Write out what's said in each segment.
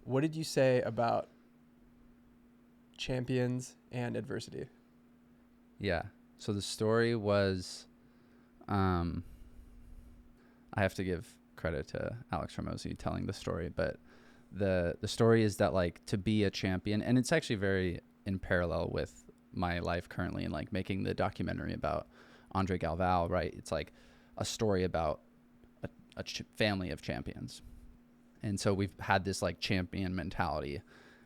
what did you say about champions and adversity? Yeah. So the story was, I have to give credit to Alex Hormozi telling the story, but the story is that like to be a champion, and it's actually very in parallel with my life currently and like making the documentary about Andre Galvao, right? It's like a story about a family of champions. And so we've had this like champion mentality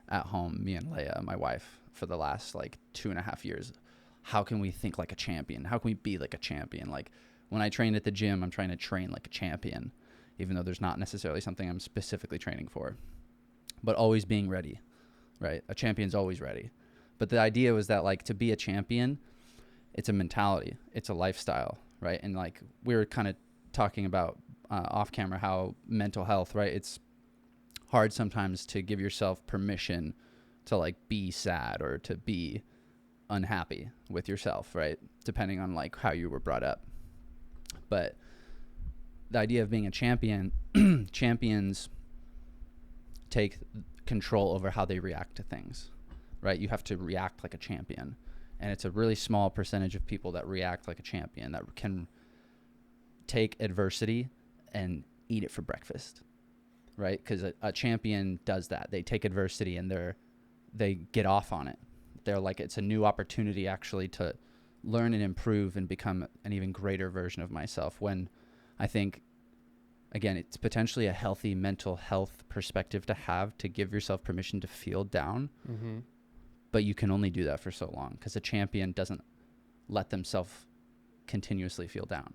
at home, me and Leah, my wife, for the last like 2.5 years. How can we think like a champion? How can we be like a champion? Like when I train at the gym, I'm trying to train like a champion, even though there's not necessarily something I'm specifically training for, but always being ready, right? A champion's always ready. But the idea was that like to be a champion, it's a mentality, it's a lifestyle, right? And like we were kind of talking about off camera how mental health, right? It's hard sometimes to give yourself permission to like be sad or to be unhappy with yourself, right? Depending on like how you were brought up. But the idea of being a champion, champions take control over how they react to things, right? You have to react like a champion. And it's a really small percentage of people that react like a champion that can take adversity and eat it for breakfast, right? Because a champion does that. They take adversity and they get off on it. They're like, it's a new opportunity actually to learn and improve and become an even greater version of myself. When I think, again, it's potentially a healthy mental health perspective to have, to give yourself permission to feel down. Mm-hmm. But you can only do that for so long because a champion doesn't let themselves continuously feel down.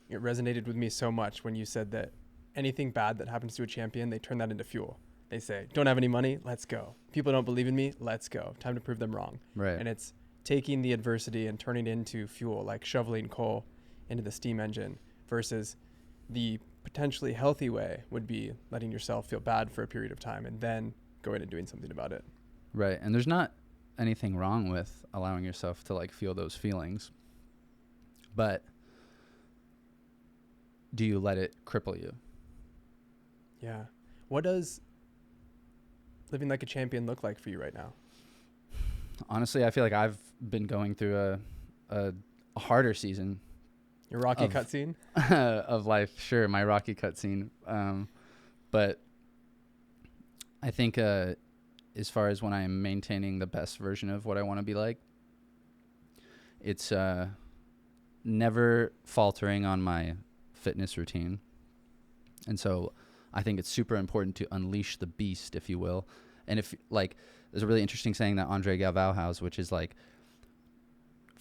It resonated with me so much when you said that anything bad that happens to a champion, they turn that into fuel. They say, don't have any money, let's go. People don't believe in me, let's go. Time to prove them wrong. Right. And it's taking the adversity and turning it into fuel, like shoveling coal into the steam engine, versus the potentially healthy way would be letting yourself feel bad for a period of time and then going and doing something about it. Right. And there's not anything wrong with allowing yourself to like feel those feelings. But do you let it cripple you? Yeah. What does living like a champion look like for you right now? Honestly, I feel like I've been going through a harder season. Your Rocky cutscene? Of life. Sure, my Rocky cutscene. But I think as far as when I'm maintaining the best version of what I want to be like, it's never faltering on my fitness routine. And so I think it's super important to unleash the beast, if you will. And if like, there's a really interesting saying that Andre Galvao has, which is like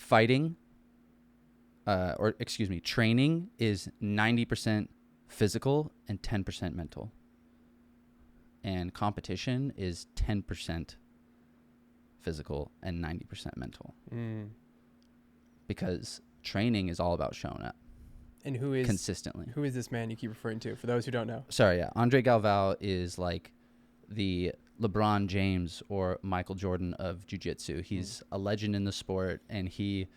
training is 90% physical and 10% mental. And competition is 10% physical and 90% mental. Because training is all about showing up. And who is consistently? Who is this man you keep referring to, for those who don't know? Sorry, yeah. Andre Galvao is like the LeBron James or Michael Jordan of jiu-jitsu. He's a legend in the sport, and he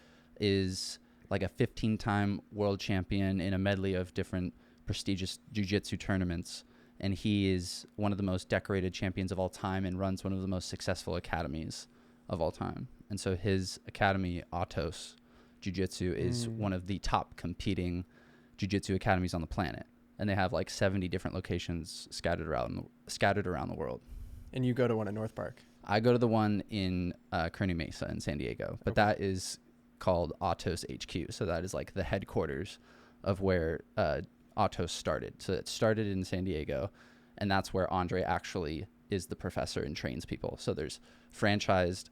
is like a 15-time world champion in a medley of different prestigious jiu-jitsu tournaments. And he is one of the most decorated champions of all time and runs one of the most successful academies of all time. And so his academy, Autos Jiu-Jitsu, is one of the top competing jiu-jitsu academies on the planet. And they have like 70 different locations scattered around the world. And you go to one at North Park? I go to the one in Kearny Mesa in San Diego. But that is called Autos HQ. So that is like the headquarters of where Autos started. So it started in San Diego, and that's where Andre actually is the professor and trains people. So there's franchised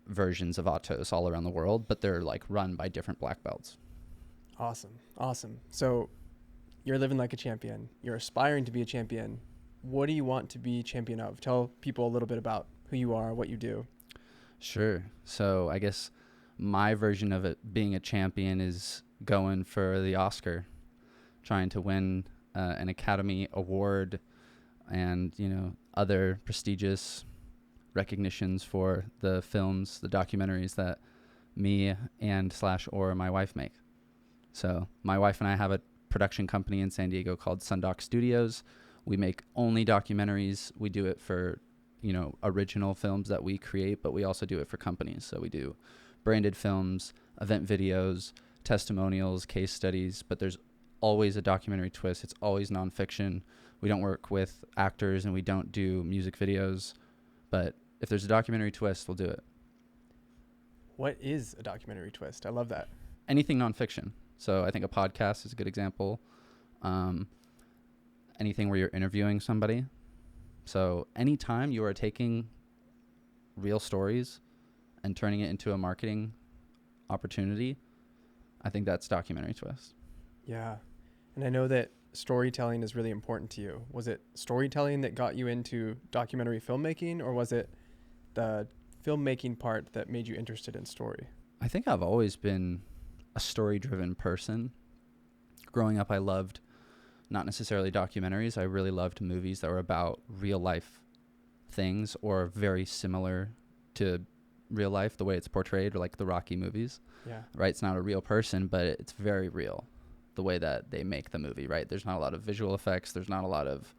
versions of Autos all around the world, but they're like run by different black belts. Awesome. So you're living like a champion. You're aspiring to be a champion. What do you want to be champion of? Tell people a little bit about who you are, what you do. Sure. So I guess my version of it being a champion is going for the Oscar, trying to win an Academy Award and, other prestigious recognitions for the films, the documentaries that me and / my wife make. So my wife and I have a production company in San Diego called Sundoc Studios. We make only documentaries. We do it for, original films that we create, but we also do it for companies. So we do branded films, event videos, testimonials, case studies, but there's always a documentary twist. It's always nonfiction. We don't work with actors and we don't do music videos, but if there's a documentary twist, we'll do it. What is a documentary twist? I love that. Anything nonfiction. So I think a podcast is a good example. Anything where you're interviewing somebody. So anytime you are taking real stories and turning it into a marketing opportunity, I think that's documentary twist. Yeah. And I know that storytelling is really important to you. Was it storytelling that got you into documentary filmmaking, or was it the filmmaking part that made you interested in story? I think I've always been a story-driven person. Growing up, I loved not necessarily documentaries. I really loved movies that were about real-life things or very similar to real life, the way it's portrayed, or like the Rocky movies. Yeah. Right? It's not a real person, but it's very real, the way that they make the movie, right? There's not a lot of visual effects. There's not a lot of,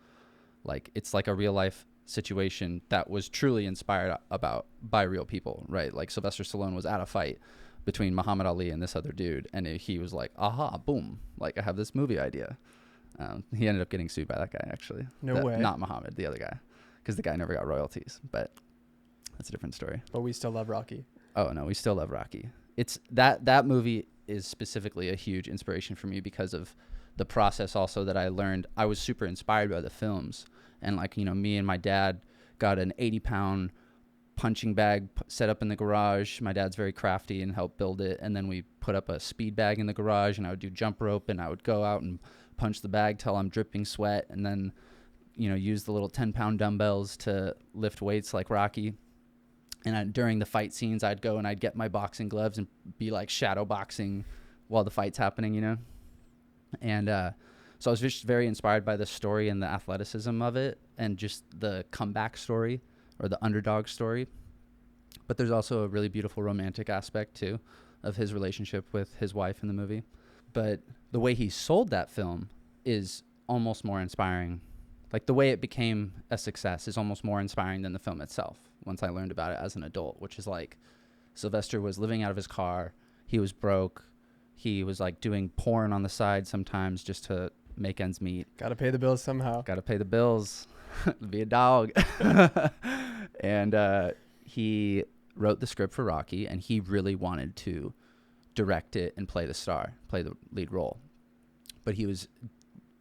it's like a real-life situation that was truly inspired by real people, right? Like Sylvester Stallone was at a fight between Muhammad Ali and this other dude, and he was like, aha, boom, like I have this movie idea. He ended up getting sued by that guy, actually. No way. Not Muhammad, the other guy, because the guy never got royalties, but that's a different story. But we still love Rocky. Oh no, we still love Rocky. It's that movie is specifically a huge inspiration for me because of the process also that I learned. I was super inspired by the films, and me and my dad got an 80-pound punching bag set up in the garage. My dad's very crafty and helped build it, and then we put up a speed bag in the garage, and I would do jump rope, and I would go out and punch the bag till I'm dripping sweat, and then use the little 10-pound dumbbells to lift weights like Rocky. And during the fight scenes, I'd go and I'd get my boxing gloves and be like shadow boxing while the fight's happening, And so I was just very inspired by the story and the athleticism of it, and just the comeback story or the underdog story. But there's also a really beautiful romantic aspect too of his relationship with his wife in the movie. But the way he sold that film is almost more inspiring. Like the way it became a success is almost more inspiring than the film itself. Once I learned about it as an adult, which is like Sylvester was living out of his car. He was broke. He was like doing porn on the side sometimes just to make ends meet. Got to pay the bills somehow. Got to pay the bills. Be a dog. And he wrote the script for Rocky, and he really wanted to direct it and play the lead role. But he was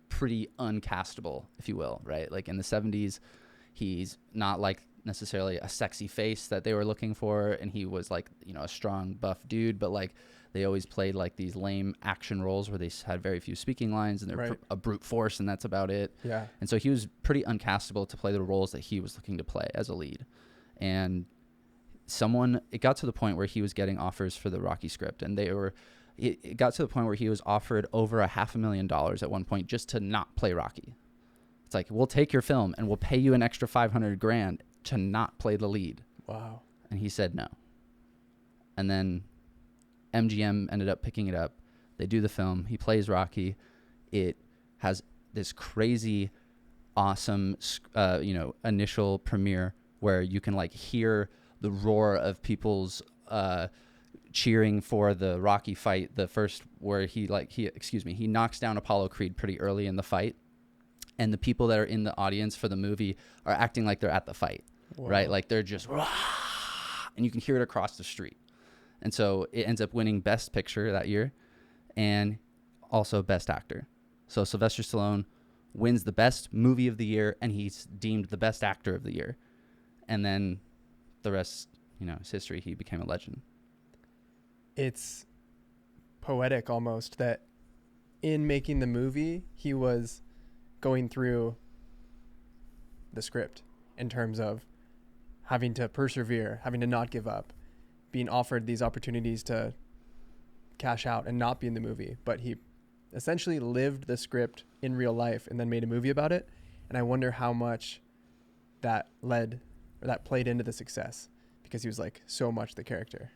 pretty uncastable, if you will, right? Like in the 70s, he's not like necessarily a sexy face that they were looking for, and he was like, a strong buff dude, but like they always played like these lame action roles where they had very few speaking lines, and they're right. A brute force, and that's about it. Yeah. And so he was pretty uncastable to play the roles that he was looking to play as a lead. And it got to the point where he was getting offers for the Rocky script, and it got to the point where he was offered over $500,000 at one point just to not play Rocky. It's like, we'll take your film and we'll pay you an extra $500,000 to not play the lead. Wow. And he said no. And then MGM ended up picking it up. They do the film. He plays Rocky. It has this crazy, awesome, initial premiere where you can like hear the roar of people's cheering for the Rocky fight. The first where he knocks down Apollo Creed pretty early in the fight, and the people that are in the audience for the movie are acting like they're at the fight. Whoa. Right? Like they're just, and you can hear it across the street. And so it ends up winning Best Picture that year and also Best Actor. So Sylvester Stallone wins the Best Movie of the Year, and he's deemed the Best Actor of the Year. And then the rest, is history. He became a legend. It's poetic almost that in making the movie, he was going through the script in terms of having to persevere, having to not give up, being offered these opportunities to cash out and not be in the movie. But he essentially lived the script in real life and then made a movie about it. And I wonder how much that played into the success, because he was like so much the character.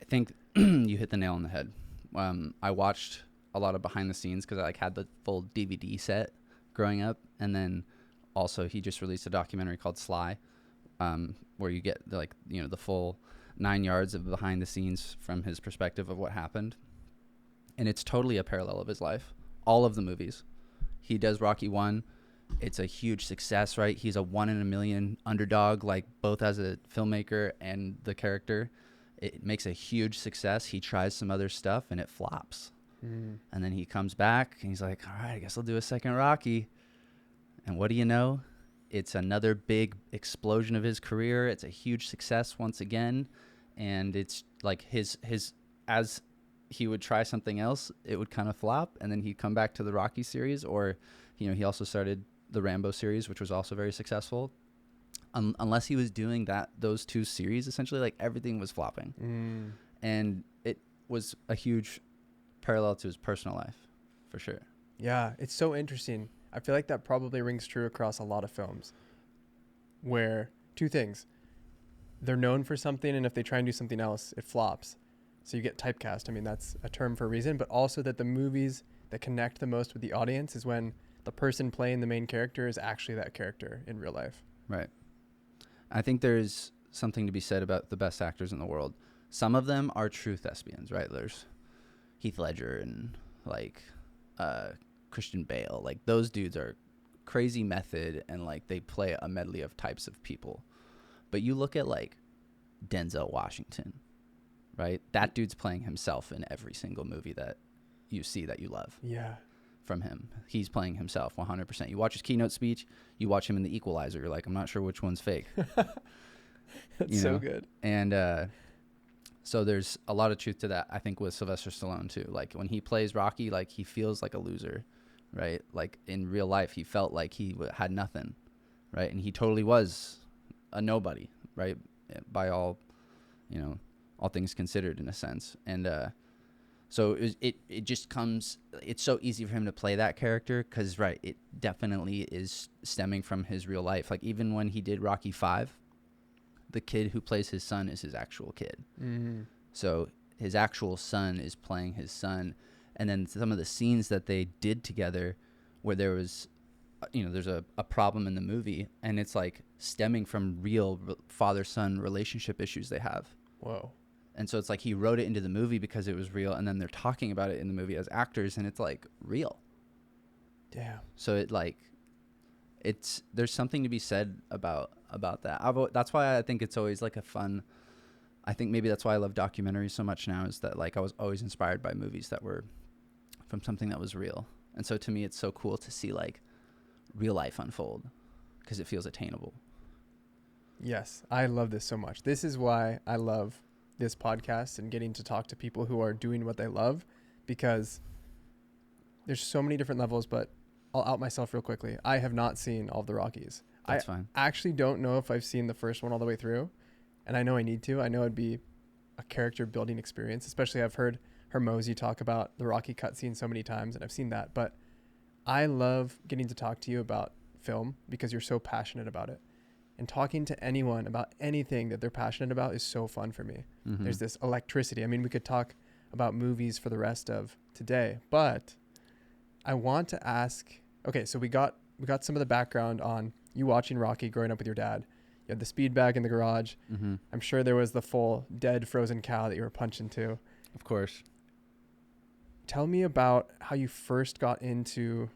I think you hit the nail on the head. I watched a lot of behind the scenes because I had the full DVD set growing up. And then also he just released a documentary called Sly, where you get like, you know, the full 9 yards of behind the scenes from his perspective of what happened. And it's totally a parallel of his life. All of the movies. He does Rocky 1. It's a huge success, right? He's a 1 in a million underdog, like both as a filmmaker and the character. It makes a huge success. He tries some other stuff and it flops. And then he comes back and he's like, all right, I guess I'll do a second Rocky. And what do you know? It's another big explosion of his career. It's a huge success once again. And it's like his as he would try something else, it would kind of flop. And then he'd come back to the Rocky series, or, you know, he also started the Rambo series, which was also very successful. Unless he was doing those two series, essentially, like everything was flopping. And it was a huge parallel to his personal life, for sure. Yeah, it's so interesting. I feel like that probably rings true across a lot of films, where two things: they're known for something, and if they try and do something else, it flops. So you get typecast. I mean, that's a term for a reason, but also that the movies that connect the most with the audience is when the person playing the main character is actually that character in real life. Right. I think there's something to be said about the best actors in the world. Some of them are true thespians, right? There's Heath Ledger and like Christian Bale. Like those dudes are crazy method, and like they play a medley of types of people. But you look at like Denzel Washington, right? That dude's playing himself in every single movie that you see that you love. Yeah. From him. He's playing himself 100%. You watch his keynote speech, you watch him in The Equalizer, you're like, I'm not sure which one's fake. That's so good. And so there's a lot of truth to that, I think, with Sylvester Stallone too. Like when he plays Rocky, like he feels like a loser, right? Like in real life, he felt like he had nothing, right? And he totally was a nobody, right? By all, you know, all things considered, in a sense. And so it just comes, it's so easy for him to play that character because, right, it definitely is stemming from his real life. Like even when he did Rocky 5, the kid who plays his son is his actual kid. So his actual son is playing his son. And then some of the scenes that they did together where there was, you know, there's a problem in the movie, and it's like stemming from real father-son relationship issues they have. Whoa. And so it's like he wrote it into the movie because it was real, and then they're talking about it in the movie as actors, and it's like real. Damn. So it like, there's something to be said about that. That's why I think it's always like a fun. I think maybe that's why I love documentaries so much now, is that like I was always inspired by movies that were from something that was real. And so to me, it's so cool to see like real life unfold because it feels attainable. Yes, I love this so much. This is why I love this podcast and getting to talk to people who are doing what they love, because there's so many different levels. But I'll out myself real quickly. I have not seen all of the Rockies. That's fine. I actually don't know if I've seen the first one all the way through, and I know I need to. I know it'd be a character building experience, especially I've heard Hormozi talk about the Rocky cutscene so many times, and I've seen that. But I love getting to talk to you about film because you're so passionate about it. And talking to anyone about anything that they're passionate about is so fun for me. Mm-hmm. There's this electricity. I mean, we could talk about movies for the rest of today, but I want to ask, okay, so we got some of the background on you watching Rocky growing up with your dad. You had the speed bag in the garage. Mm-hmm. I'm sure there was the full dead frozen cow that you were punching to. Of course. Tell me about how you first got into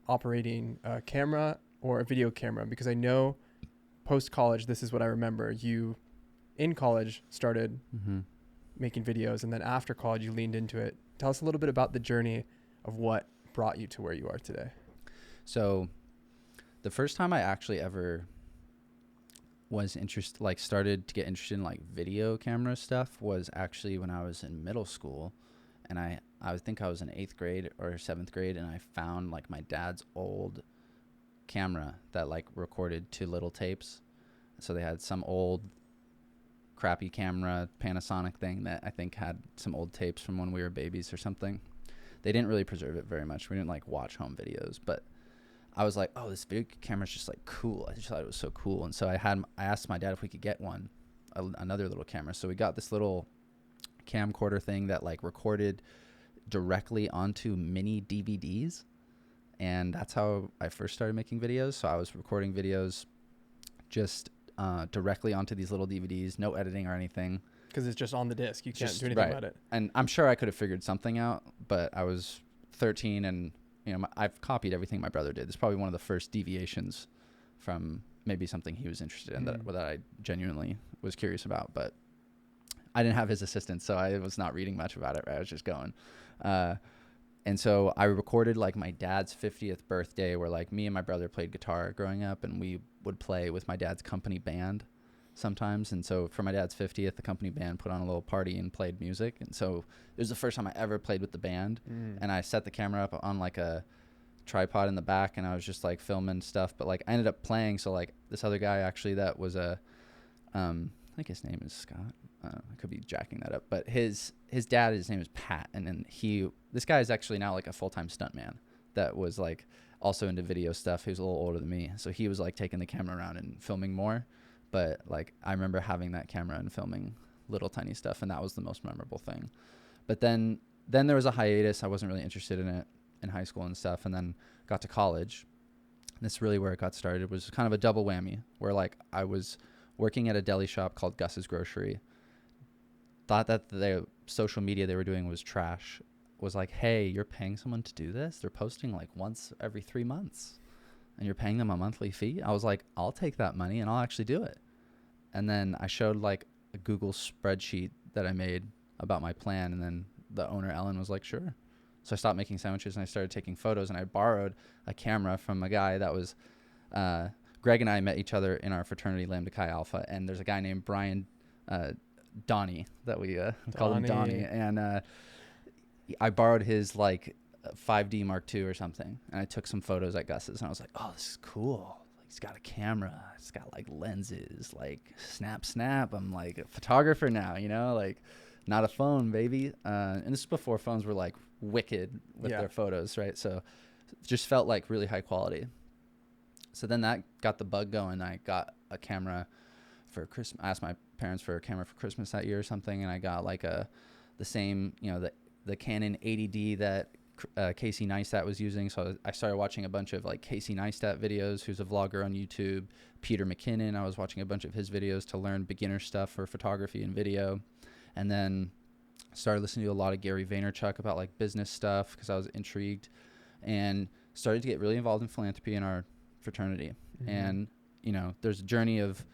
operating a camera or a video camera, because I know post-college, this is what I remember. You, in college, started making videos, and then after college, you leaned into it. Tell us a little bit about the journey of what brought you to where you are today. So the first time I actually ever was started to get interested in like video camera stuff was actually when I was in middle school, and I think I was in 8th grade or 7th grade, and I found like my dad's old camera that like recorded 2 little tapes. So they had some old crappy camera, Panasonic thing that I think had some old tapes from when we were babies or something. They didn't really preserve it very much. We didn't like watch home videos, but I was like, oh, this video camera's just like cool. I just thought it was so cool. And so I asked my dad if we could get another little camera. So we got this little camcorder thing that like recorded directly onto mini DVDs. And that's how I first started making videos. So I was recording videos just directly onto these little DVDs, no editing or anything. Because it's just on the disc. You can't Just do anything right. about it. And I'm sure I could have figured something out, but I was 13 and, you know, I've copied everything my brother did. It's probably one of the first deviations from maybe something he was interested in that I genuinely was curious about. But I didn't have his assistance, so I was not reading much about it. Right? I was just going. And so I recorded like my dad's 50th birthday where like me and my brother played guitar growing up, and we would play with my dad's company band sometimes. And so for my dad's 50th, the company band put on a little party and played music. And so it was the first time I ever played with the band. And I set the camera up on like a tripod in the back, and I was just like filming stuff. But like I ended up playing. So like this other guy actually that was I think his name is Scott. I could be jacking that up, but his dad, his name is Pat, and then this guy is actually now like a full-time stuntman that was like also into video stuff. He was a little older than me, so he was like taking the camera around and filming more. But like I remember having that camera and filming little tiny stuff, and that was the most memorable thing. But then there was a hiatus. I wasn't really interested in it in high school and stuff, and then got to college. And that's really where it got started. It was kind of a double whammy where like I was working at a deli shop called Gus's Grocery. Thought that the social media they were doing was trash. Was like, hey, you're paying someone to do this? They're posting like once every 3 months and you're paying them a monthly fee? I was like, I'll take that money and I'll actually do it. And then I showed like a Google spreadsheet that I made about my plan, and then the owner, Ellen, was like, sure. So I stopped making sandwiches and I started taking photos, and I borrowed a camera from a guy that was Greg and I met each other in our fraternity, Lambda Chi Alpha, and there's a guy named Brian Donnie that we call him Donnie, and I borrowed his like 5D Mark II or something, and I took some photos at Gus's, and I was like, oh, this is cool. Like, he's got a camera, it's got like lenses, like snap. I'm like a photographer now, you know, like not a phone, baby. And this is before phones were like wicked with their photos, right? So it just felt like really high quality. So then that got the bug going. I got a camera for Christmas. I asked my parents for a camera for Christmas that year or something, and I got like the same, you know, the Canon 80D that Casey Neistat was using. So I started watching a bunch of like Casey Neistat videos, who's a vlogger on YouTube. Peter McKinnon, I was watching a bunch of his videos to learn beginner stuff for photography and video. And then started listening to a lot of Gary Vaynerchuk about like business stuff because I was intrigued, and started to get really involved in philanthropy in our fraternity. And, you know, there's a journey of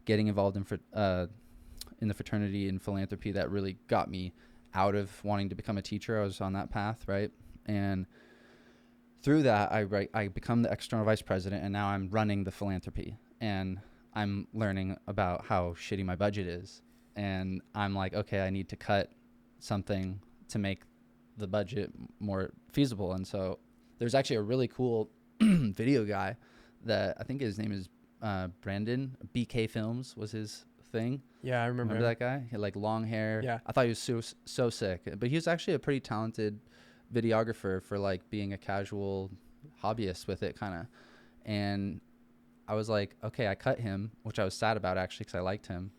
getting involved in the fraternity and philanthropy that really got me out of wanting to become a teacher. I was on that path, right? And through that, I become the external vice president, and now I'm running the philanthropy, and I'm learning about how shitty my budget is. And I'm like, okay, I need to cut something to make the budget more feasible. And so there's actually a really cool video guy that I think his name is Brandon. BK Films was his thing. Yeah, I remember that guy? He had like long hair. Yeah. I thought he was so sick. But he was actually a pretty talented videographer for like being a casual hobbyist with it kind of. And I was like, okay, I cut him, which I was sad about actually because I liked him.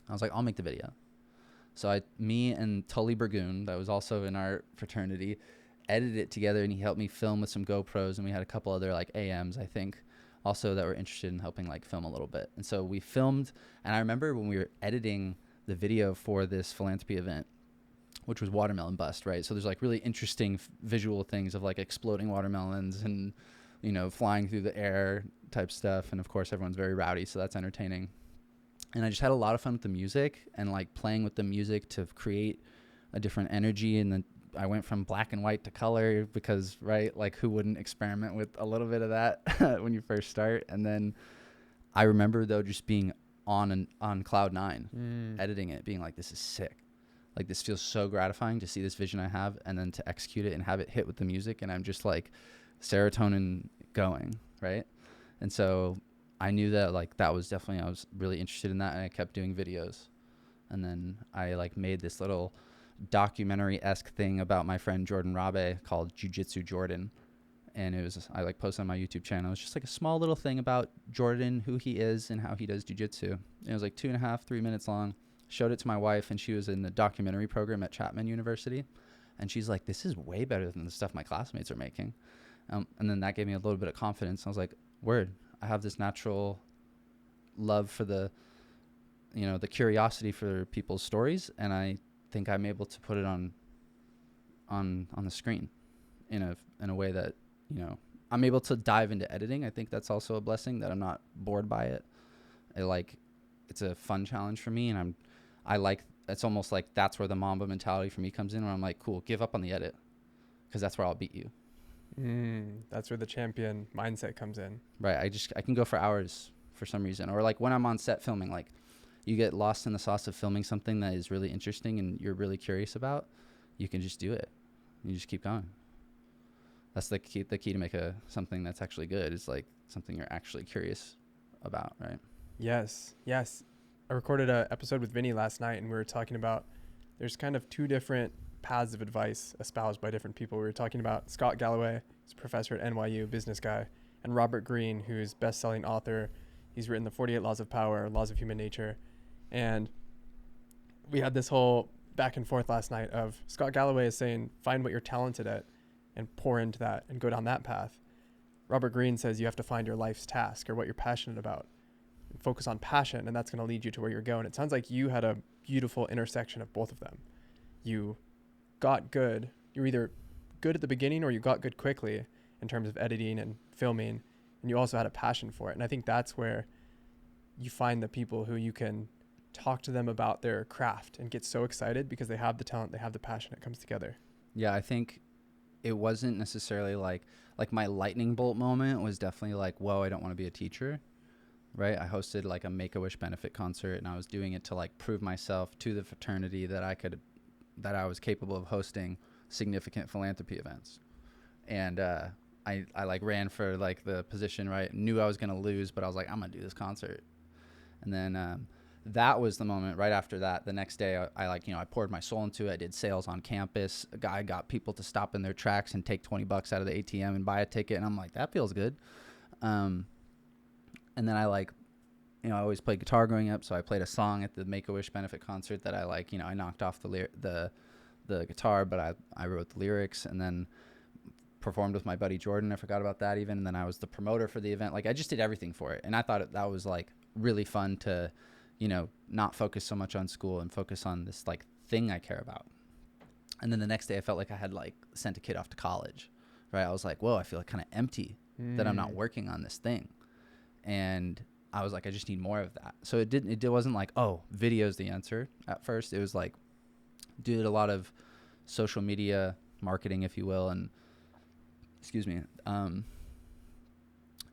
I was like, I'll make the video. So me and Tully Burgoon, that was also in our fraternity, edited it together, and he helped me film with some GoPros, and we had a couple other like AMs, I think, also that were interested in helping like film a little bit. And so we filmed, and I remember when we were editing the video for this philanthropy event, which was Watermelon Bust, right? So there's like really interesting visual things of like exploding watermelons and, you know, flying through the air type stuff. And of course everyone's very rowdy, so that's entertaining. And I just had a lot of fun with the music and like playing with the music to create a different energy. And then I went from black and white to color because, right, like who wouldn't experiment with a little bit of that when you first start? And then I remember though just being on cloud nine, editing it, being like, this is sick. Like this feels so gratifying to see this vision I have and then to execute it and have it hit with the music. And I'm just like serotonin going, right? And so I knew that like that was definitely, I was really interested in that, and I kept doing videos. And then I like made this little documentary-esque thing about my friend Jordan Rabe called Jiu-Jitsu Jordan. And it was, I like posted on my YouTube channel. It's just like a small little thing about Jordan, who he is and how he does jiu-jitsu. It was like 2.5, 3 minutes long. Showed it to my wife, and she was in the documentary program at Chapman University. And she's like, this is way better than the stuff my classmates are making. And then that gave me a little bit of confidence. I was like, word, I have this natural love for the curiosity for people's stories, and I think I'm able to put it on the screen in a way that, I'm able to dive into editing. I think that's also a blessing, that I'm not bored by it. It's a fun challenge for me, and it's almost like that's where the Mamba mentality for me comes in, where I'm like, cool, give up on the edit, because that's where I'll beat you. That's where the champion mindset comes in. Right. I can go for hours for some reason. Or like when I'm on set filming, like you get lost in the sauce of filming something that is really interesting and you're really curious about, you can just do it. You just keep going. That's the key to make something that's actually good, is like something you're actually curious about, right? Yes. I recorded an episode with Vinny last night, and we were talking about there's kind of two different paths of advice espoused by different people. We were talking about Scott Galloway, who's a professor at NYU, business guy, and Robert Greene, who's best-selling author. He's written the 48 Laws of Power, Laws of Human Nature. And we had this whole back and forth last night of Scott Galloway is saying, find what you're talented at and pour into that and go down that path. Robert Greene says you have to find your life's task or what you're passionate about and focus on passion, and that's going to lead you to where you're going. It sounds like you had a beautiful intersection of both of them. You got good. You were either good at the beginning or you got good quickly in terms of editing and filming, and you also had a passion for it. And I think that's where you find the people who you can talk to them about their craft and get so excited because they have the talent, they have the passion, it comes together. Yeah, I think it wasn't necessarily like my lightning bolt moment was definitely like, whoa, I don't want to be a teacher, right? I hosted like a Make-A-Wish benefit concert, and I was doing it to like prove myself to the fraternity that I was capable of hosting significant philanthropy events. And I like ran for like the position, right? Knew I was going to lose, but I was like, I'm going to do this concert. And then that was the moment. Right after that, the next day, I poured my soul into it. I did sales on campus. A guy got people to stop in their tracks and take $20 out of the ATM and buy a ticket. And I'm like, that feels good. And then I always played guitar growing up. So I played a song at the Make-A-Wish benefit concert that I knocked off the guitar, but I wrote the lyrics, and then performed with my buddy Jordan. I forgot about that even. And then I was the promoter for the event. Like, I just did everything for it. And I thought that was like really fun to, not focus so much on school and focus on this like thing I care about. And then the next day I felt like I had like sent a kid off to college, right? I was like, whoa, I feel like kind of empty that I'm not working on this thing. And I was like, I just need more of that. So it wasn't like, oh, video's the answer at first. It was like, did a lot of social media marketing, if you will, and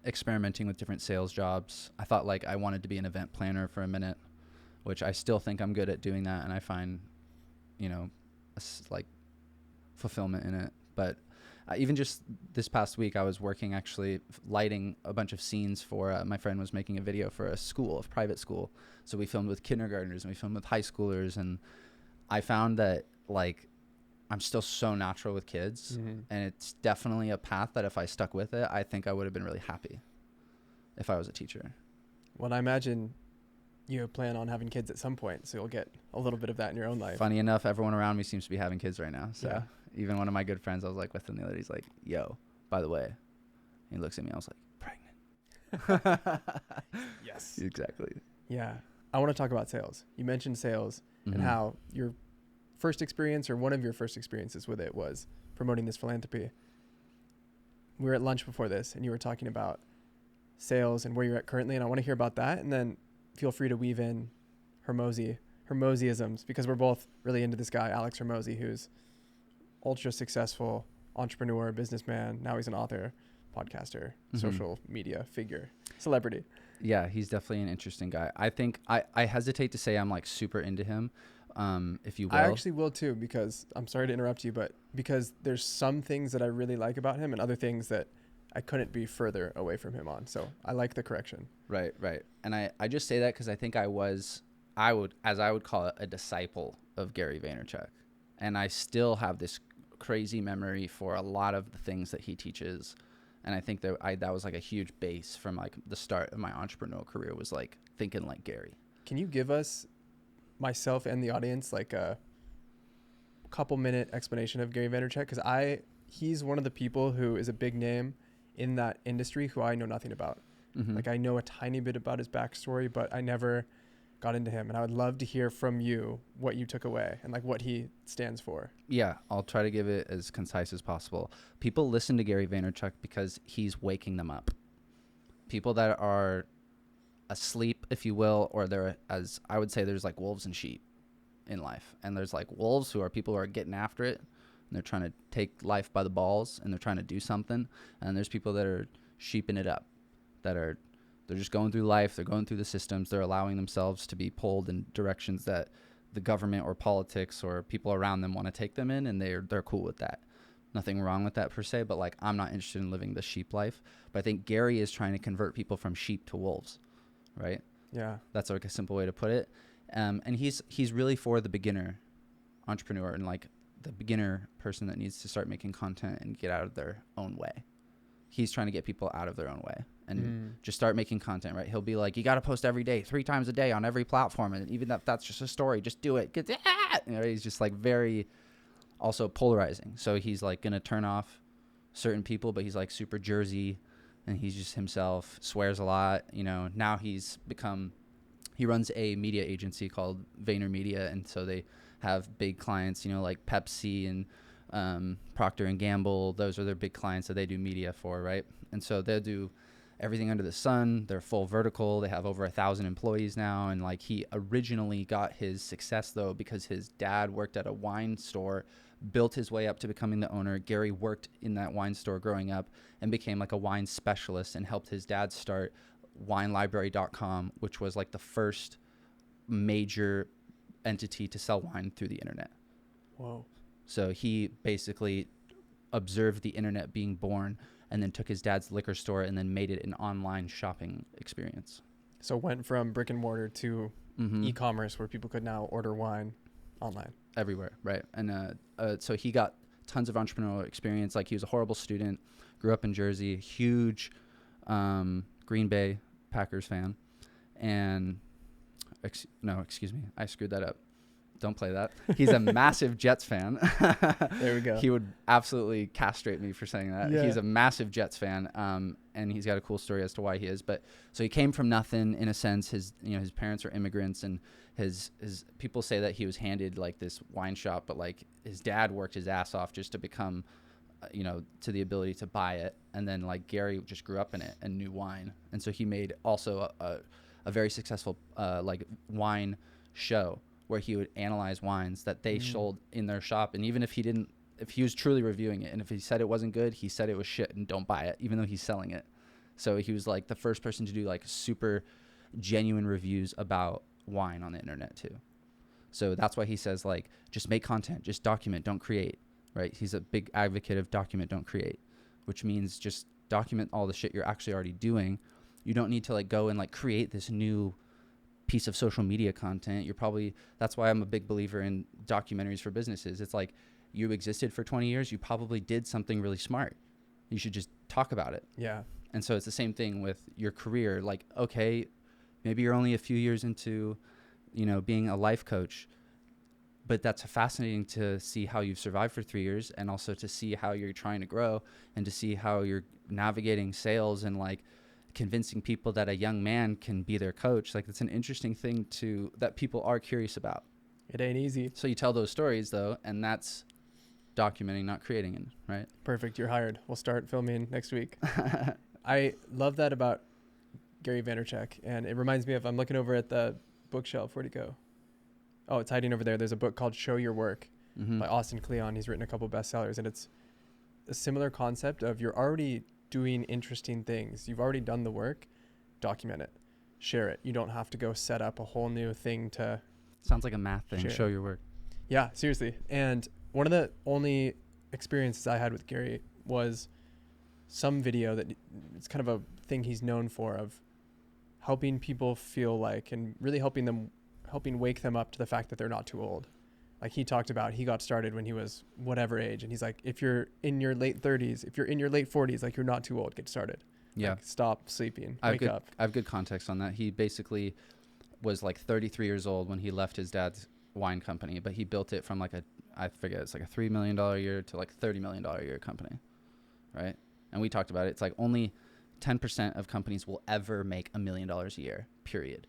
experimenting with different sales jobs. I thought like I wanted to be an event planner for a minute, which I still think I'm good at doing that, and I find, like fulfillment in it. But even just this past week, I was working actually lighting a bunch of scenes for my friend was making a video for a private school. So we filmed with kindergartners and we filmed with high schoolers, and I found that like I'm still so natural with kids, and it's definitely a path that if I stuck with it, I think I would have been really happy if I was a teacher. Well, I imagine you plan on having kids at some point, so you'll get a little bit of that in your own life. Funny enough, everyone around me seems to be having kids right now. So even one of my good friends, I was like with him the other day, he's like, yo, by the way, he looks at me, I was like, pregnant. Yes. Exactly. Yeah. I want to talk about sales. You mentioned sales and how your first experience, or one of your first experiences with it, was promoting this philanthropy. We were at lunch before this, and you were talking about sales and where you're at currently, and I want to hear about that, and then feel free to weave in Hormoziisms, because we're both really into this guy, Alex Hormozi, who's ultra successful entrepreneur, businessman. Now he's an author, podcaster, social media figure, celebrity. Yeah, he's definitely an interesting guy. I think I hesitate to say I'm like super into him. If you will. I actually will too, because I'm sorry to interrupt you, but because there's some things that I really like about him and other things that I couldn't be further away from him on. So I like the correction. Right. And I just say that because I think I would call it, a disciple of Gary Vaynerchuk. And I still have this crazy memory for a lot of the things that he teaches. And I think that was like a huge base from like the start of my entrepreneurial career, was like thinking like Gary. Can you give us, myself and the audience, like a couple minute explanation of Gary Vaynerchuk? Because I he's one of the people who is a big name in that industry who I know nothing about. Mm-hmm. Like, I know a tiny bit about his backstory, but I never got into him. And I would love to hear from you what you took away and like what he stands for. Yeah, I'll try to give it as concise as possible. People listen to Gary Vaynerchuk because he's waking them up. People that are asleep, if you will, or they're, as I would say, there's like wolves and sheep in life. And there's like wolves who are people who are getting after it, and they're trying to take life by the balls, and they're trying to do something. And there's people that are sheeping it up, they're just going through life, they're going through the systems, they're allowing themselves to be pulled in directions that the government or politics or people around them want to take them in, and they're cool with that. Nothing wrong with that per se, but like, I'm not interested in living the sheep life. But I think Gary is trying to convert people from sheep to wolves, right? Yeah. That's like a simple way to put it. And he's really for the beginner entrepreneur and like the beginner person that needs to start making content and get out of their own way. He's trying to get people out of their own way and just start making content, right? He'll be like, you got to post every day, 3 times a day on every platform. And even if that's just a story, just do it. He's just like very also polarizing. So he's like going to turn off certain people, but he's like super Jersey and he's just himself, swears a lot. Now he runs a media agency called VaynerMedia. And so they have big clients, like Pepsi and Procter and Gamble. Those are their big clients that they do media for, right? And so they'll do everything under the sun. They're full vertical. They have over 1,000 employees now. And like, he originally got his success though because his dad worked at a wine store, built his way up to becoming the owner. Gary worked in that wine store growing up and became like a wine specialist and helped his dad start winelibrary.com, which was like the first major entity to sell wine through the internet. Whoa. So he basically observed the internet being born and then took his dad's liquor store and then made it an online shopping experience. So went from brick and mortar to e-commerce where people could now order wine online. Everywhere, right? And so he got tons of entrepreneurial experience. Like, he was a horrible student, grew up in Jersey, huge Green Bay Packers fan. And excuse me, I screwed that up. Don't play that. He's a massive Jets fan. There we go. He would absolutely castrate me for saying that. Yeah. He's a massive Jets fan, and he's got a cool story as to why he is. But so he came from nothing in a sense. His parents are immigrants, and his people say that he was handed like this wine shop, but like his dad worked his ass off just to become, to the ability to buy it. And then like Gary just grew up in it and knew wine, and so he made also a very successful like wine show where he would analyze wines that they sold in their shop. And even if he was truly reviewing it, and if he said it wasn't good, he said it was shit and don't buy it, even though he's selling it. So he was like the first person to do like super genuine reviews about wine on the internet too. So that's why he says like, just make content, just document, don't create, right? He's a big advocate of document, don't create, which means just document all the shit you're actually already doing. You don't need to like go and like create this new piece of social media content. That's why I'm a big believer in documentaries for businesses. It's like, you existed for 20 years. You probably did something really smart. You should just talk about it. Yeah. And so it's the same thing with your career. Like, okay, maybe you're only a few years into, being a life coach, but that's fascinating to see how you've survived for 3 years, and also to see how you're trying to grow and to see how you're navigating sales and like convincing people that a young man can be their coach. Like, it's an interesting thing that people are curious about. It ain't easy. So you tell those stories though, and that's documenting, not creating it, right? Perfect. You're hired. We'll start filming next week. I love that about Gary Vaynerchuk. And it reminds me of, I'm looking over at the bookshelf. Where'd it go? Oh, it's hiding over there. There's a book called Show Your Work by Austin Kleon. He's written a couple bestsellers, and it's a similar concept of, you're already doing interesting things. You've already done the work. Document it. Share it. You don't have to go set up a whole new thing to... Sounds like a math thing. Share. Show your work. Yeah, seriously. And one of the only experiences I had with Gary was some video that it's kind of a thing he's known for, of helping people feel like, and really helping wake them up to the fact that they're not too old. Like, he talked about, he got started when he was whatever age. And he's like, if you're in your late 30s, if you're in your late 40s, like, you're not too old, get started. Yeah. Like, stop sleeping. I Wake up. I have good context on that. He basically was like 33 years old when he left his dad's wine company, but he built it from like I forget, it's like a $3 million a year to like $30 million a year company, right? And we talked about it. It's like only 10% of companies will ever make $1 million a year, period.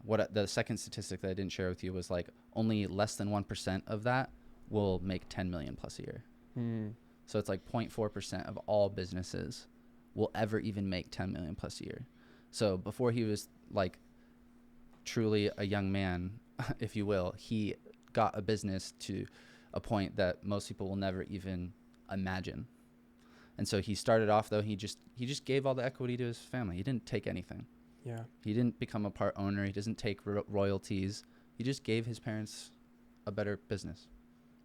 What the second statistic that I didn't share with you was like only less than 1% of that will make 10 million plus a year. So it's like 0.4% of all businesses will ever even make 10 million plus a year. So before he was like truly a young man, if you will, he got a business to a point that most people will never even imagine. And so he started off, though, he just gave all the equity to his family. He didn't take anything. Yeah. He didn't become a part owner. He doesn't take royalties. He just gave his parents a better business,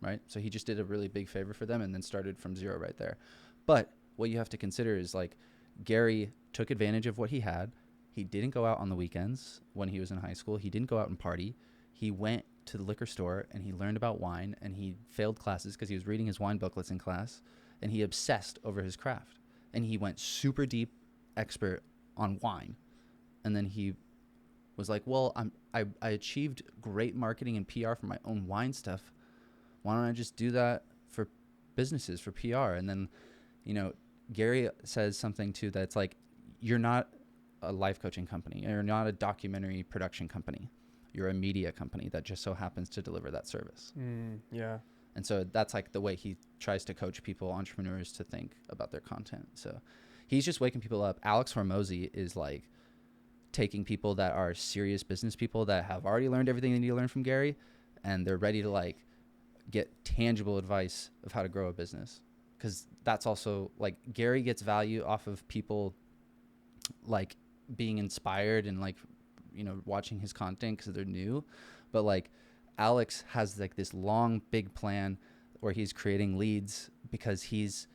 right? So he just did a really big favor for them and then started from zero right there. But what you have to consider is like Gary took advantage of what he had. He didn't go out on the weekends when he was in high school. He didn't go out and party. He went to the liquor store and he learned about wine, and he failed classes because he was reading his wine booklets in class, and he obsessed over his craft. And he went super deep expert on wine. And then he was like, well, I achieved great marketing and PR for my own wine stuff. Why don't I just do that for businesses, for PR? And then, you know, Gary says something too that's like, you're not a life coaching company. You're not a documentary production company. You're a media company that just so happens to deliver that service. Yeah. And so that's like the way he tries to coach people, entrepreneurs, to think about their content. So he's just waking people up. Alex Hormozi is like taking people that are serious business people that have already learned everything they need to learn from Gary, and they're ready to like get tangible advice of how to grow a business. Because that's also like Gary gets value off of people like being inspired and like, you know, watching his content because they're new. But like Alex has like this long big plan where he's creating leads because he's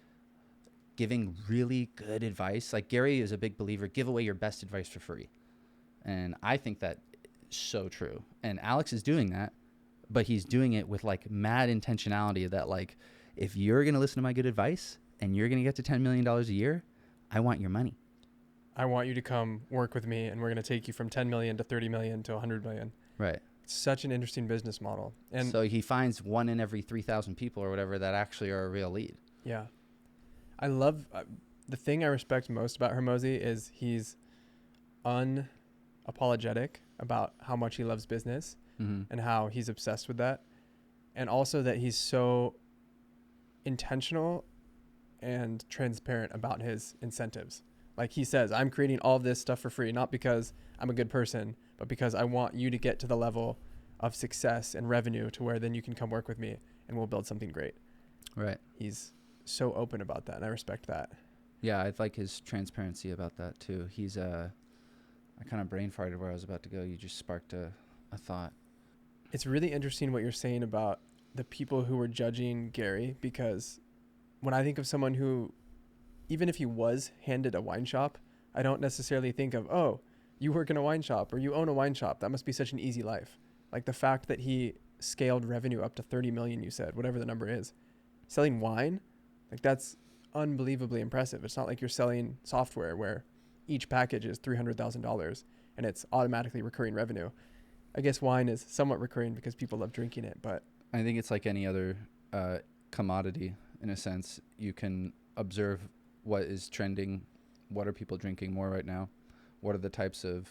giving really good advice. Like Gary is a big believer, give away your best advice for free. And I think that is so true. And Alex is doing that, but he's doing it with like mad intentionality that like, if you're going to listen to my good advice and you're going to get to $10 million a year, I want your money. I want you to come work with me, and we're going to take you from 10 million to 30 million to 100 million. Right. It's such an interesting business model. And so he finds one in every 3,000 people or whatever that actually are a real lead. Yeah. I love the thing I respect most about Hormozi is he's unapologetic about how much he loves business and how he's obsessed with that. And also that he's so intentional and transparent about his incentives. Like he says, I'm creating all of this stuff for free, not because I'm a good person, but because I want you to get to the level of success and revenue to where then you can come work with me and we'll build something great. Right. He's so open about that, and I respect that. Yeah, I like his transparency about that too. He's I kind of brain farted where I was about to go. You just sparked a thought. It's really interesting what you're saying about the people who were judging Gary, because when I think of someone who, even if he was handed a wine shop, I don't necessarily think of, oh, you work in a wine shop or you own a wine shop. That must be such an easy life. Like the fact that he scaled revenue up to 30 million, you said, whatever the number is, selling wine, like that's unbelievably impressive. It's not like you're selling software where each package is $300,000 and it's automatically recurring revenue. I guess wine is somewhat recurring because people love drinking it, but I think it's like any other commodity in a sense. You can observe what is trending. What are people drinking more right now? What are the types of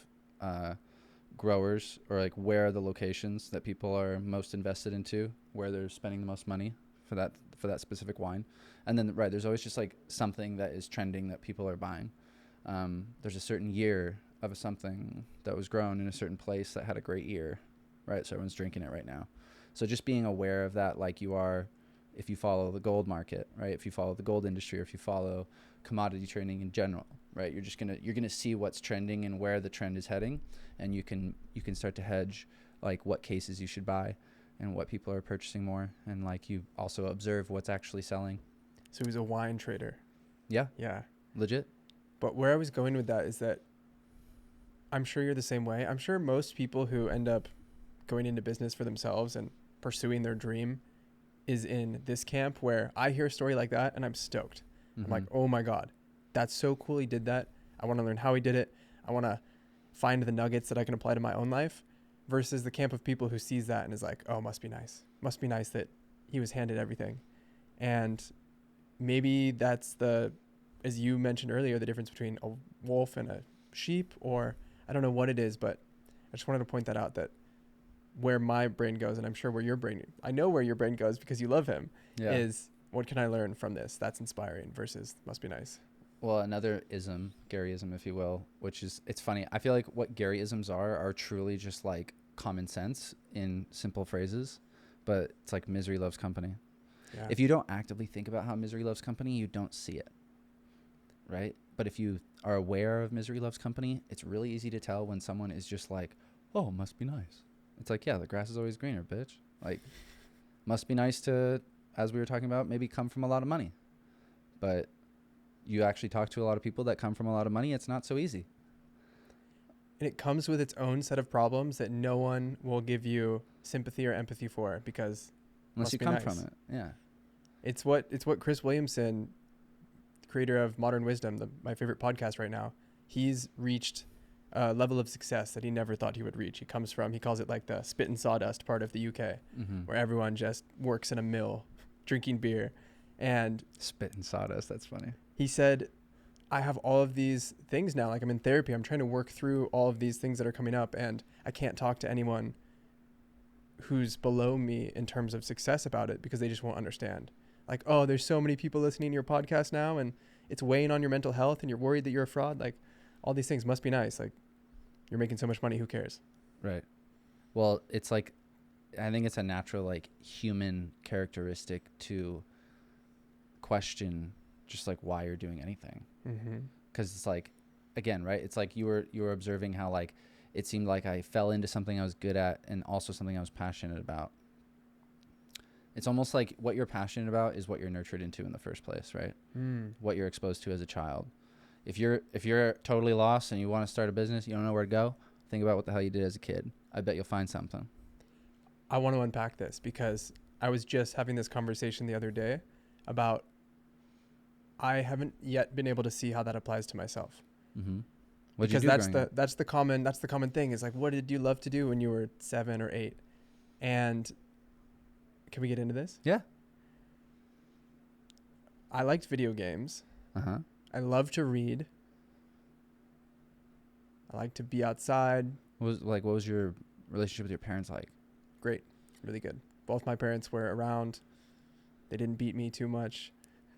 growers, or like where are the locations that people are most invested into, where they're spending the most money for that specific wine? And then there's always just like something that is trending that people are buying. There's a certain year of something that was grown in a certain place that had a great year, right? So everyone's drinking it right now. So just being aware of that, like you are, if you follow the gold market, right? If you follow the gold industry, or if you follow commodity trading in general, right? You're gonna see what's trending and where the trend is heading, and you can start to hedge like what cases you should buy and what people are purchasing more, and like you also observe what's actually selling. so he's a wine trader. Yeah, Yeah. legit. But where I was going with that is that I'm sure you're the same way. I'm sure most people who end up going into business for themselves and pursuing their dream is in this camp where I hear a story like that and I'm stoked. I'm like, oh my God, that's so cool he did that. I want to learn how he did it. I want to find the nuggets that I can apply to my own life, versus the camp of people who sees that and is like, oh, must be nice. Must be nice that he was handed everything. And maybe that's as you mentioned earlier, the difference between a wolf and a sheep, or I don't know what it is, but I just wanted to point that out, that where my brain goes, and I'm sure I know where your brain goes because you love him, is what can I learn from this that's inspiring versus must be nice. Well, another ism, Garyism, if you will, which is, it's funny. I feel like what Garyisms are truly just like common sense in simple phrases, but it's like misery loves company. Yeah. If you don't actively think about how misery loves company, you don't see it, right? But if you are aware of misery loves company, it's really easy to tell when someone is just like, oh, must be nice. It's like, yeah, the grass is always greener, bitch. Like, must be nice to, as we were talking about, maybe come from a lot of money. But you actually talk to a lot of people that come from a lot of money, it's not so easy. And it comes with its own set of problems that no one will give you sympathy or empathy for, because unless you come from it. Yeah. It's what Chris Williamson, creator of Modern Wisdom, my favorite podcast right now, he's reached a level of success that he never thought he would reach. He calls it like the spit and sawdust part of the UK, where everyone just works in a mill drinking beer. And spit and sawdust, that's funny. He said, I have all of these things now. Like, I'm in therapy. I'm trying to work through all of these things that are coming up, and I can't talk to anyone who's below me in terms of success about it because they just won't understand. Like, oh, there's so many people listening to your podcast now, and it's weighing on your mental health, and you're worried that you're a fraud. Like, all these things must be nice. Like, you're making so much money. Who cares? Right. Well, it's like, I think it's a natural, like, human characteristic to question just like why you're doing anything. Because it's like, again, right, it's like you were observing how like it seemed like I fell into something I was good at and also something I was passionate about. It's almost like what you're passionate about is what you're nurtured into in the first place, right? What you're exposed to as a child. If you're totally lost and you want to start a business, you don't know where to go, think about what the hell you did as a kid. I bet you'll find something. I want to unpack this because I was just having this conversation the other day about I haven't yet been able to see how that applies to myself. Because that's the common thing is like, what did you love to do when you were 7 or 8? And can we get into this? Yeah. I liked video games. I love to read. I like to be outside. What was your relationship with your parents like? Great. Really good. Both my parents were around. They didn't beat me too much.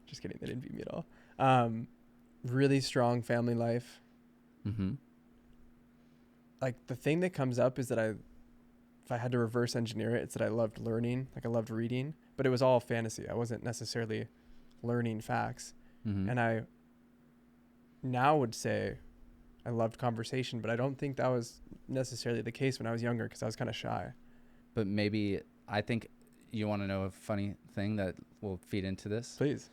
Just kidding. They didn't beat me at all. Really strong family life. Like, the thing that comes up is that if I had to reverse engineer it, it's that I loved learning. Like, I loved reading, but it was all fantasy. I wasn't necessarily learning facts. And I now would say I loved conversation, but I don't think that was necessarily the case when I was younger because I was kind of shy. But maybe, I think you want to know a funny thing that will feed into this? Please.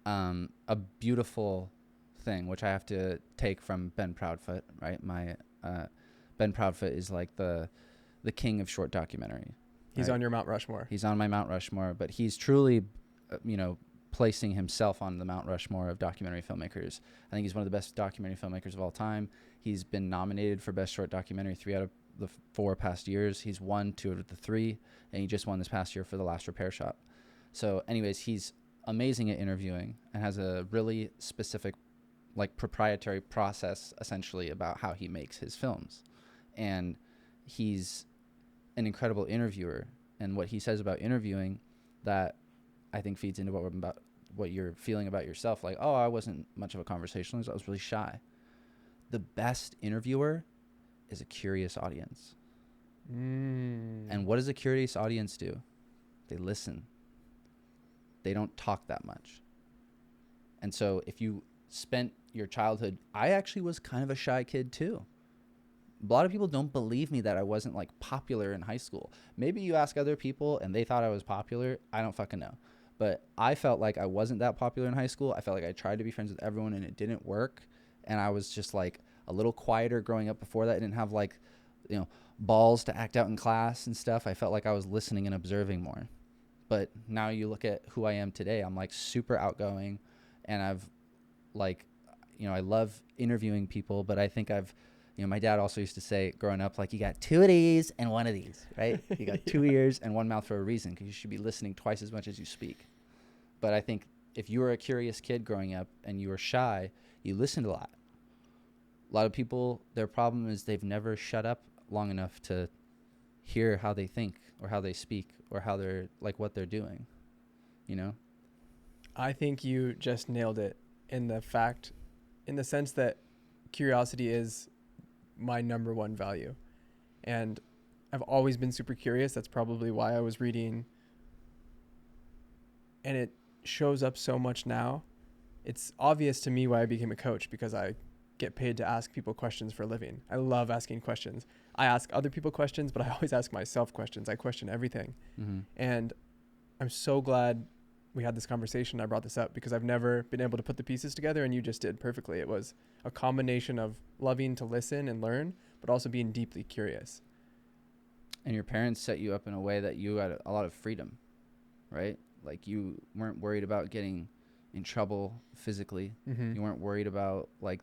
A beautiful thing, which I have to take from Ben Proudfoot, right? Ben Proudfoot is like the king of short documentary. He's right? on your Mount Rushmore. He's on my Mount Rushmore, but he's truly, placing himself on the Mount Rushmore of documentary filmmakers. I think he's one of the best documentary filmmakers of all time. He's been nominated for Best Short Documentary 3 out of the 4 past years. He's won 2 out of the 3, and he just won this past year for The Last Repair Shop. So anyways, he's amazing at interviewing and has a really specific, like, proprietary process essentially about how he makes his films. And he's an incredible interviewer, and what he says about interviewing that I think feeds into what you're feeling about yourself. Like, oh, I wasn't much of a conversationalist. I was really shy. The best interviewer is a curious audience. And what does a curious audience do? They listen. They don't talk that much. And so if you spent your childhood, I actually was kind of a shy kid too. A lot of people don't believe me that I wasn't like popular in high school. Maybe you ask other people and they thought I was popular. I don't fucking know. But I felt like I wasn't that popular in high school. I felt like I tried to be friends with everyone and it didn't work. And I was just like a little quieter growing up before that. I didn't have like, balls to act out in class and stuff. I felt like I was listening and observing more. But now you look at who I am today, I'm like super outgoing, and I've like, I love interviewing people, but I think I've You know, my dad also used to say growing up, like, you got 2 of these and 1 of these, right? You got 2 ears and 1 mouth for a reason, because you should be listening twice as much as you speak. But I think if you were a curious kid growing up and you were shy, you listened a lot. A lot of people, their problem is they've never shut up long enough to hear how they think or how they speak or how they're, like, what they're doing, you know? I think you just nailed it in the sense that curiosity is my number one value. And I've always been super curious. That's probably why I was reading. And it shows up so much now. It's obvious to me why I became a coach, because I get paid to ask people questions for a living. I love asking questions. I ask other people questions, but I always ask myself questions. I question everything. Mm-hmm. And I'm so glad we had this conversation. I brought this up because I've never been able to put the pieces together, and you just did perfectly. It was a combination of loving to listen and learn, but also being deeply curious. And your parents set you up in a way that you had a lot of freedom, right? Like, you weren't worried about getting in trouble physically. Mm-hmm. You weren't worried about, like,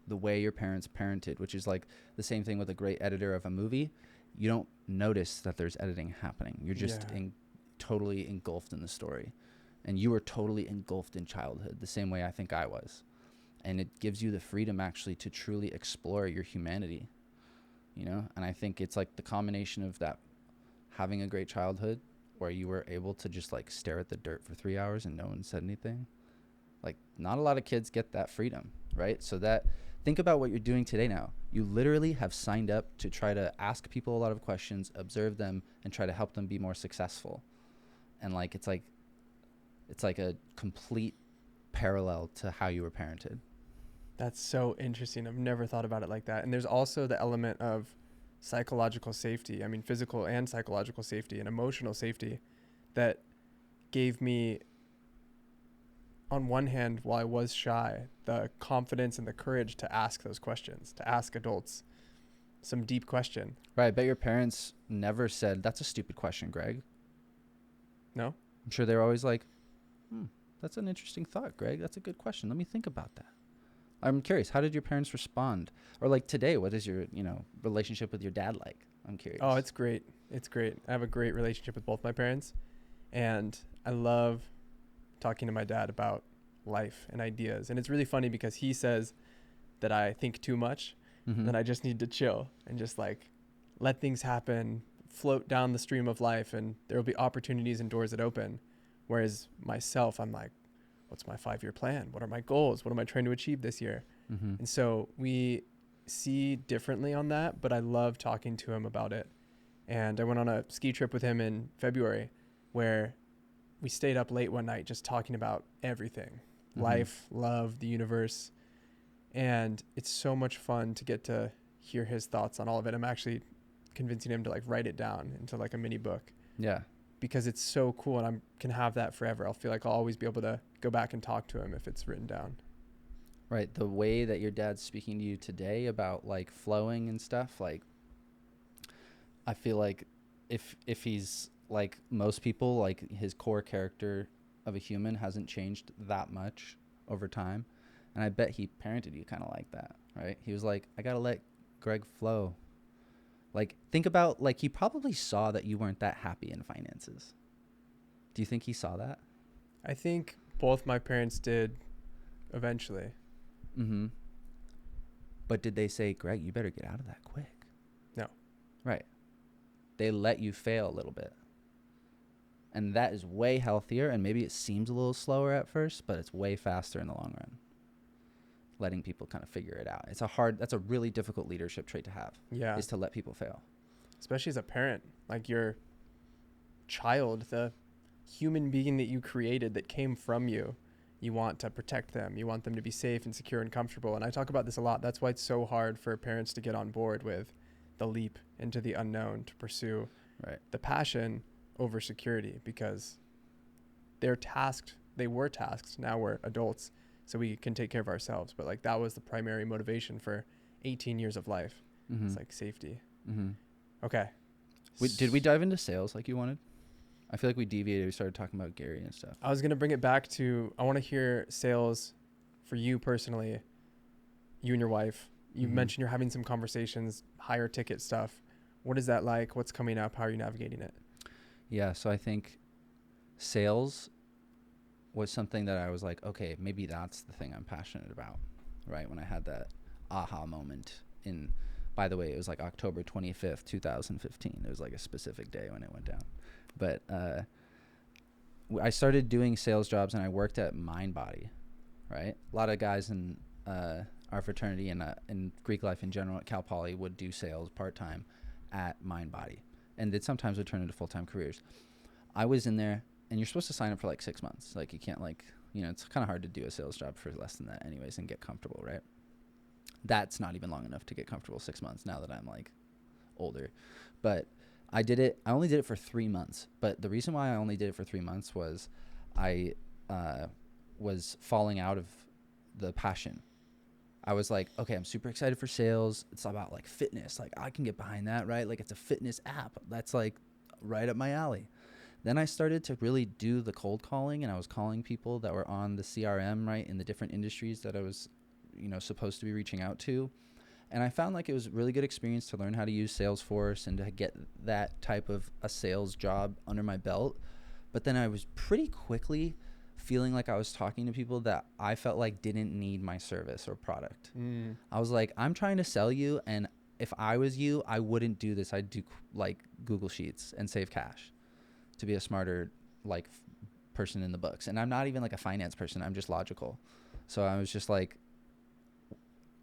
the way your parents parented, which is like the same thing with a great editor of a movie. You don't notice that there's editing happening. You're just totally engulfed in the story. And you were totally engulfed in childhood, the same way I think I was. And it gives you the freedom actually to truly explore your humanity, you know? And I think it's like the combination of that, having a great childhood where you were able to just, like, stare at the dirt for 3 hours and no one said anything. Like, not a lot of kids get that freedom, right? So that, think about what you're doing today now. You literally have signed up to try to ask people a lot of questions, observe them, and try to help them be more successful. And, like, it's like a complete parallel to how you were parented. That's so interesting. I've never thought about it like that. And there's also the element of psychological safety. I mean, physical and psychological safety and emotional safety that gave me, on one hand, while I was shy, the confidence and the courage to ask those questions, to ask adults some deep question. Right. I bet your parents never said, "That's a stupid question, Greg." No? I'm sure they're always like, "That's an interesting thought, Greg. That's a good question. Let me think about that." I'm curious, how did your parents respond? Or, like, today, what is your, relationship with your dad like? I'm curious. Oh, it's great. It's great. I have a great relationship with both my parents. And I love talking to my dad about life and ideas. And it's really funny because he says that I think too much, Mm-hmm. that I just need to chill and just, like, let things happen, float down the stream of life, and there will be opportunities and doors that open. Whereas myself, I'm like, what's my 5-year plan? What are my goals? What am I trying to achieve this year? Mm-hmm. And so we see differently on that, but I love talking to him about it. And I went on a ski trip with him in February where we stayed up late one night just talking about everything, life, love, the universe. And it's so much fun to get to hear his thoughts on all of it. I'm actually convincing him to, like, write it down into, like, a mini book. Yeah. Because it's so cool, and I can have that forever. I'll feel like I'll always be able to go back and talk to him if it's written down. Right. The way that your dad's speaking to you today about, like, flowing and stuff, like, I feel like if he's like most people, like, his core character of a human hasn't changed that much over time. And I bet he parented you kind of like that, right? He was like, I got to let Greg flow. Like, think about, like, he probably saw that you weren't that happy in finances. Do you think he saw that? I think both my parents did eventually. Mm-hmm. But did they say, Greg, you better get out of that quick? No. Right. They let you fail a little bit. And that is way healthier, and maybe it seems a little slower at first, but it's way faster in the long run. Letting people kind of figure it out. That's a really difficult leadership trait to have. Yeah. Is to let people fail. Especially as a parent, like, your child, the human being that you created that came from you, you want to protect them. You want them to be safe and secure and comfortable. And I talk about this a lot. That's why it's so hard for parents to get on board with the leap into the unknown, to pursue the passion over security, because they were tasked, now we're adults, so we can take care of ourselves. But, like, that was the primary motivation for 18 years of life. Mm-hmm. It's like safety. Mm-hmm. Okay. Did we dive into sales like you wanted? I feel like we deviated. We started talking about Gary and stuff. I was going to bring it back to, I want to hear sales for you personally, you and your wife, You mentioned you're having some conversations, higher ticket stuff. What is that like? What's coming up? How are you navigating it? Yeah, so I think sales was something that I was like, okay, maybe that's the thing I'm passionate about, right? When I had that aha moment by the way, it was like October 25th, 2015. It was like a specific day when it went down. But I started doing sales jobs, and I worked at Mindbody, right? A lot of guys in our fraternity and in Greek life in general at Cal Poly would do sales part-time at Mindbody, and it sometimes would turn into full-time careers. I was in there, and you're supposed to sign up for like 6 months. Like, you can't it's kind of hard to do a sales job for less than that anyways and get comfortable, right? That's not even long enough to get comfortable, 6 months, now that I'm like older. But I only did it for 3 months. But the reason why I only did it for 3 months was I was falling out of the passion. I was like, okay, I'm super excited for sales. It's about like fitness. Like, I can get behind that, right? Like, it's a fitness app. That's like right up my alley. Then I started to really do the cold calling, and I was calling people that were on the CRM, right, in the different industries that I was, supposed to be reaching out to. And I found like it was a really good experience to learn how to use Salesforce and to get that type of a sales job under my belt. But then I was pretty quickly feeling like I was talking to people that I felt like didn't need my service or product. I was like, I'm trying to sell you, and if I was you, I wouldn't do this. I'd do like Google Sheets and save cash to be a smarter person in the books. And I'm not even like a finance person. I'm just logical. So I was just like,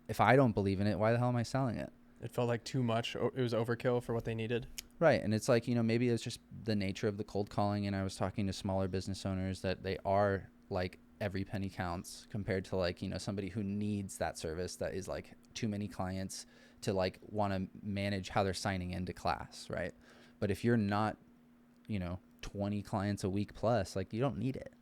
if I don't believe in it, why the hell am I selling it? It felt like too much. It was overkill for what they needed. Right. And it's like, maybe it's just the nature of the cold calling. And I was talking to smaller business owners that they are like every penny counts compared to like, somebody who needs that service that is like too many clients to like want to manage how they're signing into class. Right. But if you're not, 20 clients a week plus, like, you don't need it.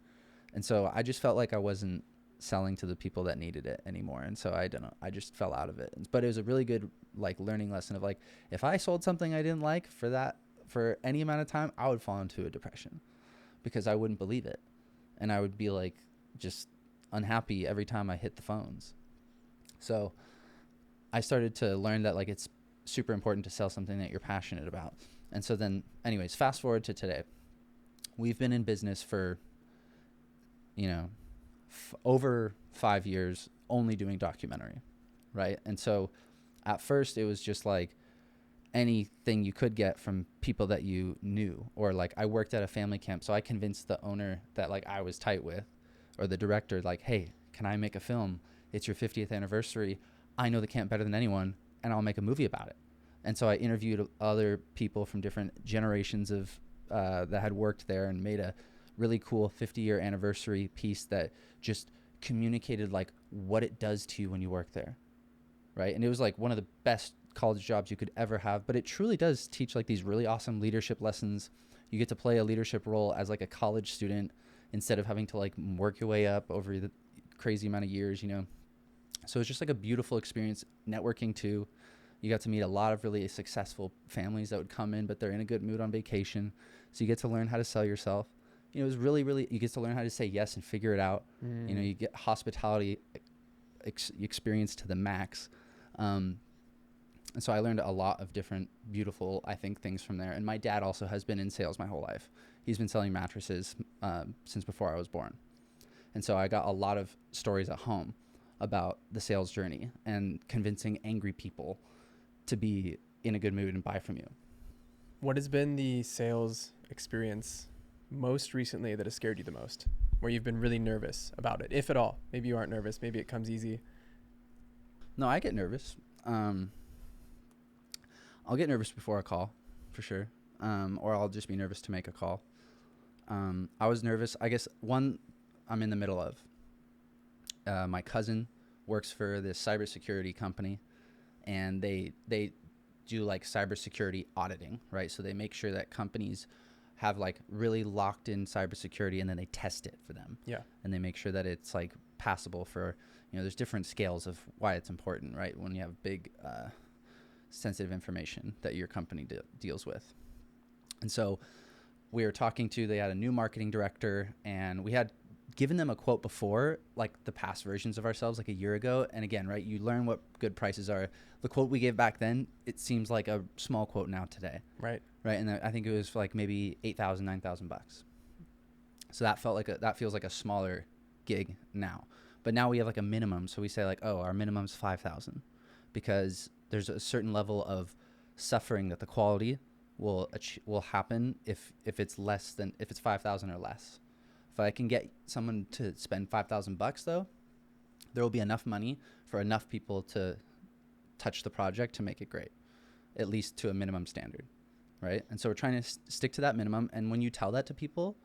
And so I just felt like I wasn't selling to the people that needed it anymore. And so I just fell out of it. But it was a really good like learning lesson of like, if I sold something I didn't like for any amount of time, I would fall into a depression because I wouldn't believe it. And I would be like just unhappy every time I hit the phones. So I started to learn that like it's super important to sell something that you're passionate about. And so then anyways, fast forward to today. We've been in business for, over 5 years, only doing documentary, right? And so at first it was just like anything you could get from people that you knew, or like I worked at a family camp. So I convinced the owner that like I was tight with, or the director, like, hey, can I make a film? It's your 50th anniversary. I know the camp better than anyone, and I'll make a movie about it. And so I interviewed other people from different generations of that had worked there and made a really cool 50-year anniversary piece that just communicated like what it does to you when you work there, right? And it was like one of the best college jobs you could ever have, but it truly does teach like these really awesome leadership lessons. You get to play a leadership role as like a college student instead of having to like work your way up over the crazy amount of years, So it's just like a beautiful experience. Networking too. You got to meet a lot of really successful families that would come in, but they're in a good mood on vacation. So you get to learn how to sell yourself. It was really, really, you get to learn how to say yes and figure it out. You get hospitality experience to the max. And so I learned a lot of different beautiful, I think, things from there. And my dad also has been in sales my whole life. He's been selling mattresses since before I was born. And so I got a lot of stories at home about the sales journey and convincing angry people to be in a good mood and buy from you. What has been the sales experience most recently that has scared you the most, where you've been really nervous about it, if at all? Maybe you aren't nervous. Maybe it comes easy. No, I get nervous. I'll get nervous before a call, for sure. Or I'll just be nervous to make a call. I was nervous. I guess one I'm in the middle of. My cousin works for this cybersecurity company, and they do like cybersecurity auditing, right? So they make sure that companies have like really locked in cybersecurity, and then they test it for them. Yeah. And they make sure that it's like passable for, there's different scales of why it's important, right? When you have big sensitive information that your company deals with. And so we were talking they had a new marketing director, and we had given them a quote before, like the past versions of ourselves, like a year ago. And again, right, you learn what good prices are. The quote we gave back then, it seems like a small quote now today. Right. Right. And I think it was like maybe $8,000, $9,000. So that feels like a smaller gig now. But now we have like a minimum. So we say like, oh, our minimum's 5,000, because there's a certain level of suffering that the quality will happen if it's 5,000 or less. If I can get someone to spend $5,000 though, there will be enough money for enough people to touch the project to make it great, at least to a minimum standard, right? And so we're trying to stick to that minimum. And when you tell that to people,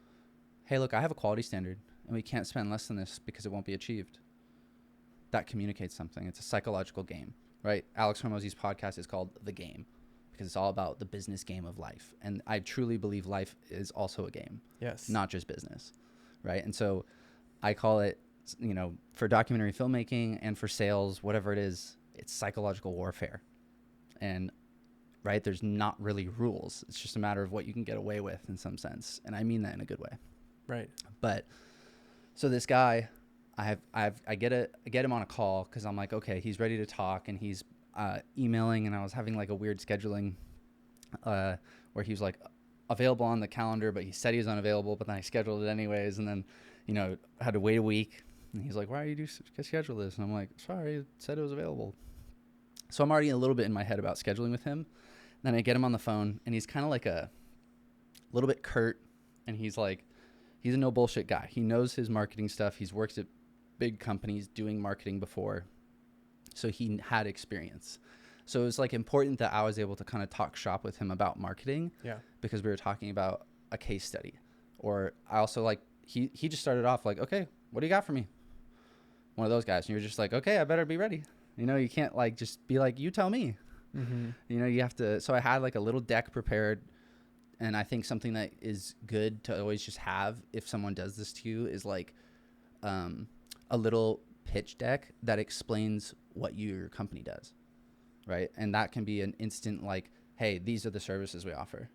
hey, look, I have a quality standard and we can't spend less than this because it won't be achieved. That communicates something. It's a psychological game, right? Alex Hormozi's podcast is called The Game, because it's all about the business game of life. And I truly believe life is also a game. Yes. Not just business, right? And so I call it, for documentary filmmaking and for sales, whatever it is, it's psychological warfare. And, right, there's not really rules. It's just a matter of what you can get away with in some sense. And I mean that in a good way. Right. But so this guy, I get him on a call because I'm like, okay, he's ready to talk, and he's emailing, and I was having like a weird scheduling where he was like available on the calendar, but he said he was unavailable, but then I scheduled it anyways, and then I had to wait a week, and he's like, why are you schedule this? And I'm like, sorry, it said it was available. So I'm already a little bit in my head about scheduling with him. Then I get him on the phone, and he's kind of like a little bit curt, and he's like, he's a no bullshit guy. He knows his marketing stuff. He's worked at big companies doing marketing before. So he had experience. So it was like important that I was able to kind of talk shop with him about marketing. Yeah. Because we were talking about a case study. Or I also like, he just started off like, okay, what do you got for me? One of those guys. And you're just like, okay, I better be ready. You can't like just be like, you tell me. Mm-hmm. You have to. So I had like a little deck prepared. And I think something that is good to always just have if someone does this to you is like a little pitch deck that explains what your company does, right? And that can be an instant like, hey, these are the services we offer,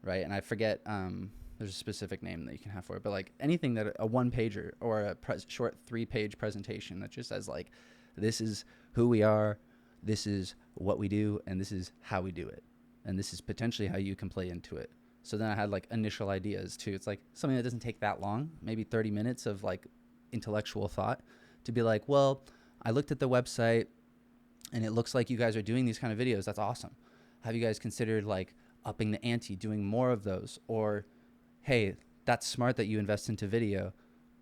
right? And I forget, there's a specific name that you can have for it, but like anything that a one-pager or a short 3-page presentation that just says like, this is who we are, this is what we do, and this is how we do it. And this is potentially how you can play into it. So then I had like initial ideas too. It's like something that doesn't take that long, maybe 30 minutes of like intellectual thought to be like, well, I looked at the website and it looks like you guys are doing these kind of videos. That's awesome. Have you guys considered like upping the ante, doing more of those? Or, hey, that's smart that you invest into video.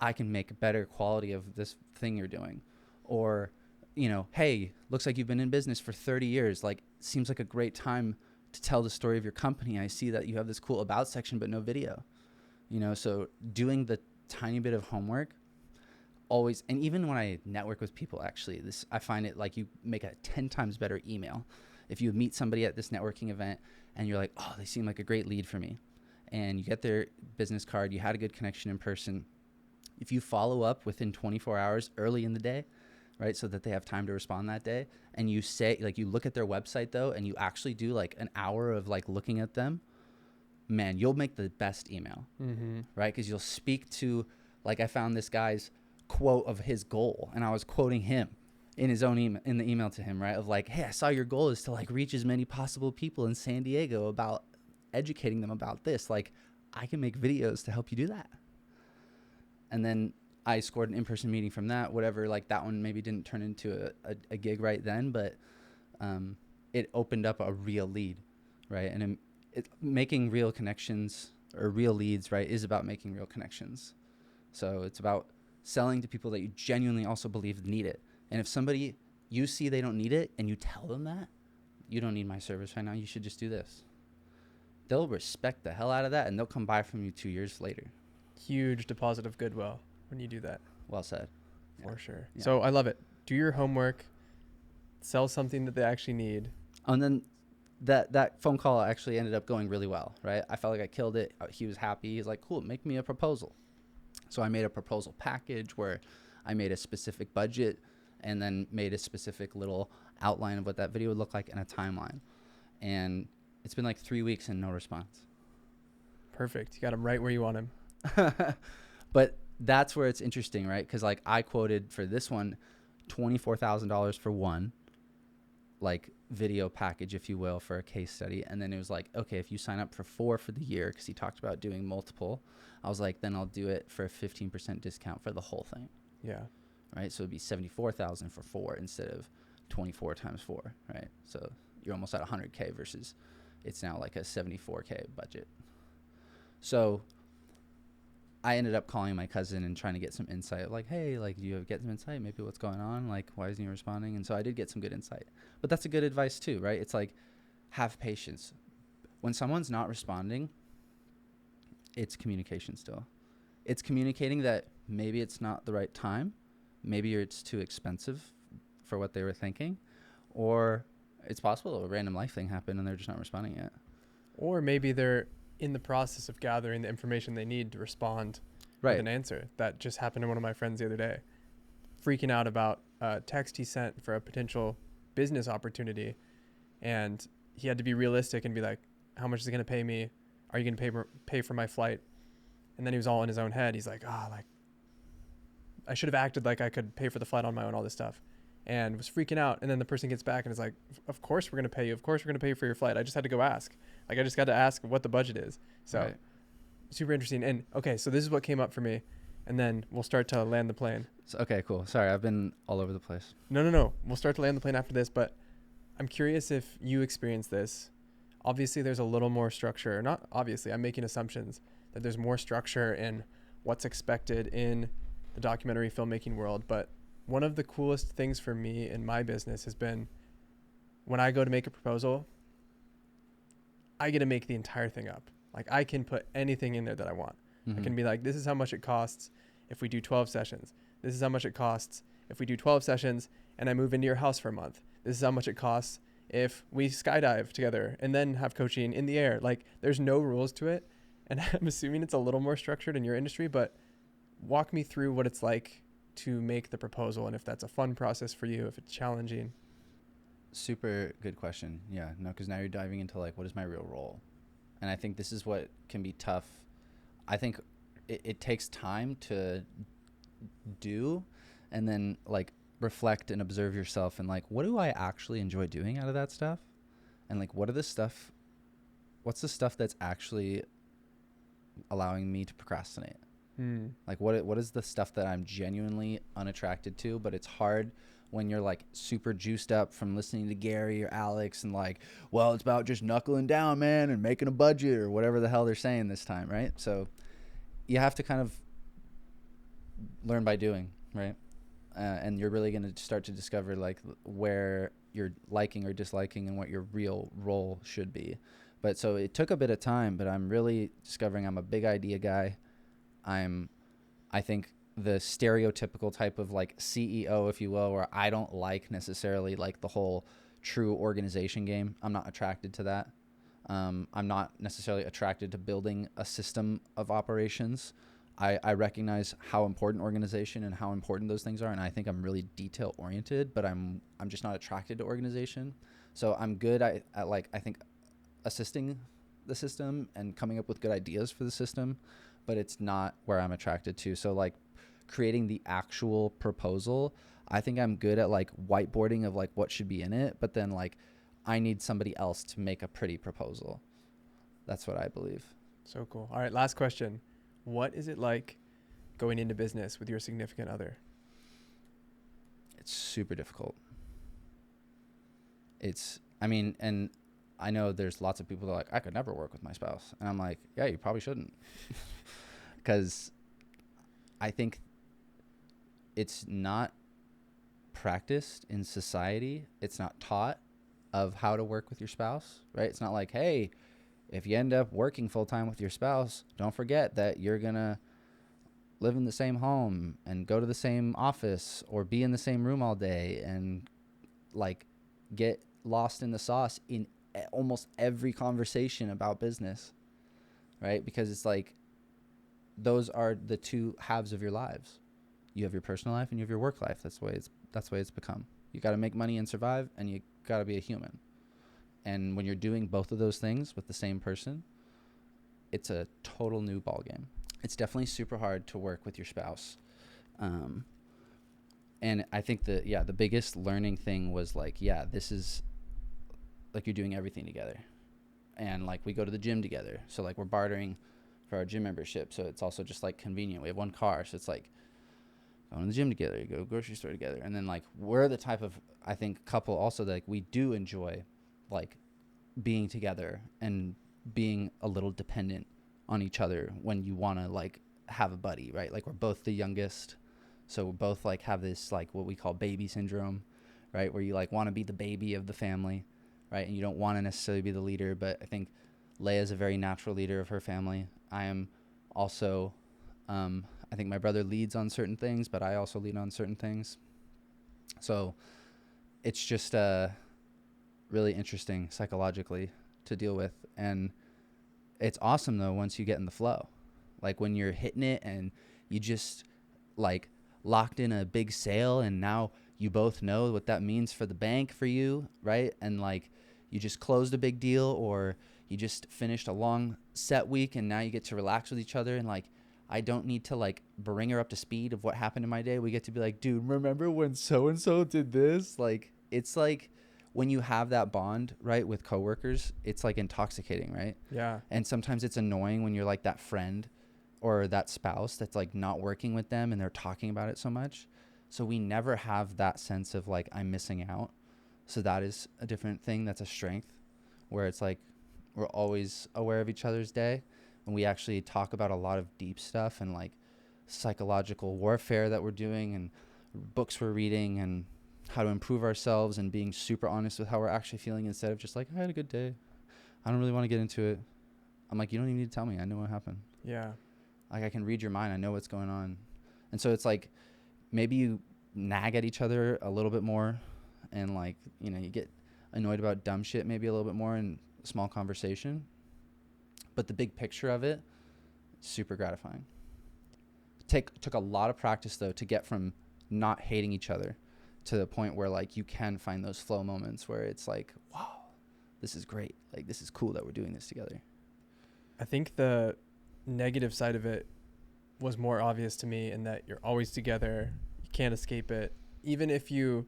I can make better quality of this thing you're doing. Or, hey, looks like you've been in business for 30 years. Like, seems like a great time to tell the story of your company. I see that you have this cool about section, but no video, so doing the tiny bit of homework always. And even when I network with people, actually, I find it like you make a 10 times better email. If you meet somebody at this networking event and you're like, oh, they seem like a great lead for me, and you get their business card, you had a good connection in person. If you follow up within 24 hours early in the day, right, so that they have time to respond that day, and you say, like, you look at their website though, and you actually do like an hour of like looking at them, man, you'll make the best email, right? Because you'll speak to, like, I found this guy's quote of his goal, and I was quoting him in his own email, in the email to him, right? Of like, hey, I saw your goal is to like reach as many possible people in San Diego about educating them about this. Like, I can make videos to help you do that. And then I scored an in-person meeting from that, whatever. Like, that one maybe didn't turn into a gig right then, but it opened up a real lead, right? And making real connections or real leads, right, is about making real connections. So it's about selling to people that you genuinely also believe need it. And if somebody, you see they don't need it and you tell them that, you don't need my service right now, you should just do this. They'll respect the hell out of that, and they'll come buy from you 2 years later. Huge deposit of goodwill when you do that. Well said. For sure. Yeah. So I love it. Do your homework, sell something that they actually need. And then that phone call actually ended up going really well, right? I felt like I killed it. He was happy. He's like, cool, make me a proposal. So I made a proposal package where I made a specific budget and then made a specific little outline of what that video would look like and a timeline. And it's been like 3 weeks and no response. Perfect. You got him right where you want him. But that's where it's interesting, right? Because like I quoted for this one $24,000 for one like video package, if you will, for a case study. And then it was like, okay, if you sign up for 4 for the year, because he talked about doing multiple, I was like, then I'll do it for a 15% discount for the whole thing. Yeah. Right. So it'd be 74,000 for 4 instead of 24 times 4. Right. So you're almost at 100K versus it's now like a 74K budget. So I ended up calling my cousin and trying to get some insight, like, hey, like, do you get some insight? Maybe what's going on? Like, why isn't he responding? And so I did get some good insight. But that's a good advice too, right? It's like, have patience. When someone's not responding, it's communication still. It's communicating that maybe it's not the right time. Maybe it's too expensive for what they were thinking. Or it's possible a random life thing happened and they're just not responding yet. Or maybe they're in the process of gathering the information they need to respond with an answer. That just happened to one of my friends the other day, freaking out about a text he sent for a potential business opportunity. And he had to be realistic and be like, how much is it going to pay me? Are you going to pay for my flight? And then he was all in his own head. He's like, like I should have acted like I could pay for the flight on my own, all this stuff. And was freaking out. And then the person gets back and is like, of course we're going to pay you. Of course we're going to pay you for your flight. I just had to go ask. Like, I just got to ask what the budget is. So super interesting. And okay, so this is what came up for me. And then we'll start to land the plane. So, okay, cool. Sorry, I've been all over the place. No. We'll start to land the plane after this. But I'm curious if you experience this. Obviously, there's a little more structure. Not obviously, I'm making assumptions that there's more structure in what's expected in the documentary filmmaking world. But one of the coolest things for me in my business has been when I go to make a proposal, I get to make the entire thing up. Like, I can put anything in there that I want. I can be like, this is how much it costs if we do 12 sessions. This is how much it costs if we do 12 sessions and I move into your house for a month. This is how much it costs if we skydive together and then have coaching in the air. Like, there's no rules to it. And I'm assuming it's a little more structured in your industry, but walk me through what it's like to make the proposal and if that's a fun process for you, if it's challenging. Super good question. Yeah, no, because now you're diving into like, what is my real role? And I think this is what can be tough. I think it takes time to do and then like reflect and observe yourself and like, what do I actually enjoy doing out of that stuff? And like, what's the stuff that's actually allowing me to procrastinate? Like what is the stuff that I'm genuinely unattracted to, but it's hard when you're like super juiced up from listening to Gary or Alex and like, well, it's about just knuckling down, man, and making a budget or whatever the hell they're saying this time, right? So you have to kind of learn by doing, right? And you're really going to start to discover like where you're liking or disliking and what your real role should be. But so it took a bit of time, but I'm really discovering I'm a big idea guy. I think the stereotypical type of like CEO, if you will, where I don't like necessarily like the whole true organization game. I'm not attracted to that. I'm not necessarily attracted to building a system of operations. I recognize how important organization and how important those things are. And I think I'm really detail oriented, but I'm just not attracted to organization. So I'm good at like, I think assisting the system and coming up with good ideas for the system, but it's not where I'm attracted to. So like creating the actual proposal, I think I'm good at like whiteboarding of like what should be in it, but then like I need somebody else to make a pretty proposal. That's what I believe. So cool. All right, last question. What is it like going into business with your significant other? It's super difficult. And I know there's lots of people that are like, I could never work with my spouse. And I'm like, yeah, you probably shouldn't. Because I think it's not practiced in society. It's not taught of how to work with your spouse, right? It's not like, hey, if you end up working full time with your spouse, don't forget that you're going to live in the same home and go to the same office or be in the same room all day and like get lost in the sauce in almost every conversation about business, right? Because it's like those are the two halves of your lives. You have your personal life and you have your work life. That's the way it's become. You got to make money and survive, and you got to be a human. And when you're doing both of those things with the same person, it's a total new ball game. it's definitely super hard to work with your spouse. And I think the biggest learning thing was like, this is like you're doing everything together. And like we go to the gym together. So like we're bartering for our gym membership. So it's also just like convenient. We have one car. So it's like going to the gym together, you go to the grocery store together. And then like we're the type of, I think, couple also that like we do enjoy like being together and being a little dependent on each other when you want to like have a buddy, right? Like we're both the youngest. So we both like have this like what we call baby syndrome, right? Where you like want to be the baby of the family, right? And you don't want to necessarily be the leader. But I think Leah is a very natural leader of her family. I am also, I think my brother leads on certain things, but I also lead on certain things. So it's just really interesting psychologically to deal with. And it's awesome though once you get in the flow. Like when you're hitting it and you just like locked in a big sale and now you both know what that means for the bank for you, right? And like you just closed a big deal or you just finished a long set week and now you get to relax with each other and like I don't need to like bring her up to speed of what happened in my day. We get to be like, dude, remember when so-and-so did this? Like it's like when you have that bond, right, with coworkers, it's like intoxicating, right? Yeah. And sometimes it's annoying when you're like that friend or that spouse that's like not working with them and they're talking about it so much. So we never have that sense of like I'm missing out. So that is a different thing. That's a strength where it's like we're always aware of each other's day and we actually talk about a lot of deep stuff and like psychological warfare that we're doing and books we're reading and how to improve ourselves and being super honest with how we're actually feeling instead of just like, I had a good day. I don't really want to get into it. I'm like, you don't even need to tell me. I know what happened. Yeah. Like I can read your mind. I know what's going on. And so it's like maybe you nag at each other a little bit more and like, you know, you get annoyed about dumb shit maybe a little bit more in small conversation. But the big picture of it, super gratifying. Took a lot of practice though to get from not hating each other to the point where like you can find those flow moments where it's like, wow, this is great. Like this is cool that we're doing this together. I think the negative side of it was more obvious to me in that you're always together. You can't escape it. Even if you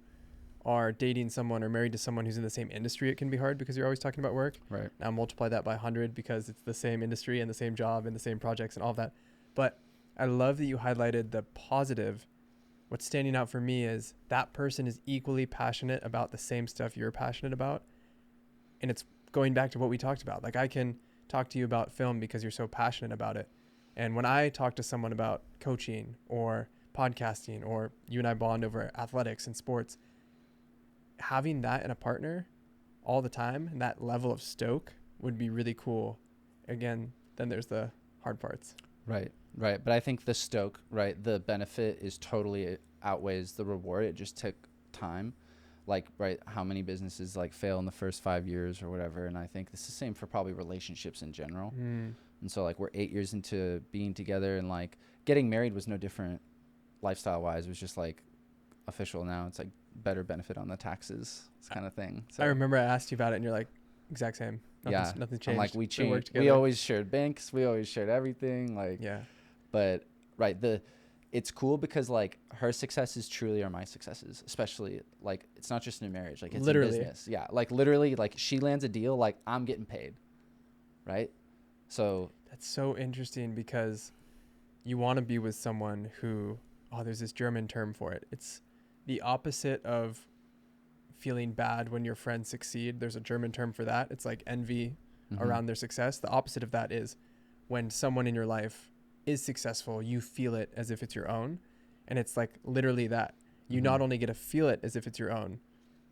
are dating someone or married to someone who's in the same industry, it can be hard because you're always talking about work. Right. Now multiply that by 100 because it's the same industry and the same job and the same projects and all of that. But I love that you highlighted the positive. What's standing out for me is that person is equally passionate about the same stuff you're passionate about. And it's going back to what we talked about. Like I can talk to you about film because you're so passionate about it. And when I talk to someone about coaching or podcasting or you and I bond over athletics and sports, having that in a partner all the time and that level of stoke would be really cool. Again, then there's the hard parts. Right. But I think the stoke, right, the benefit is totally outweighs the reward. It just took time. Like, right, how many businesses like fail in the first 5 years or whatever. And I think it's the same for probably relationships in general. And so like we're 8 years into being together and like getting married was no different lifestyle wise. It was just like official now. It's like better benefit on the taxes kind of thing. So I remember I asked you about it and you're like, exact same. Nothing's changed. I'm like, we changed. We always shared banks. We always shared everything. Like, yeah. But right, it's cool because like her successes truly are my successes, especially like it's not just in a marriage, like it's literally. in business. Yeah, like literally, like she lands a deal, like I'm getting paid, right? So that's so interesting because you want to be with someone who, there's this German term for it. It's the opposite of feeling bad when your friends succeed. There's a German term for that. It's like envy around their success. The opposite of that is when someone in your life is successful, you feel it as if it's your own. And it's like literally that. You not only get to feel it as if it's your own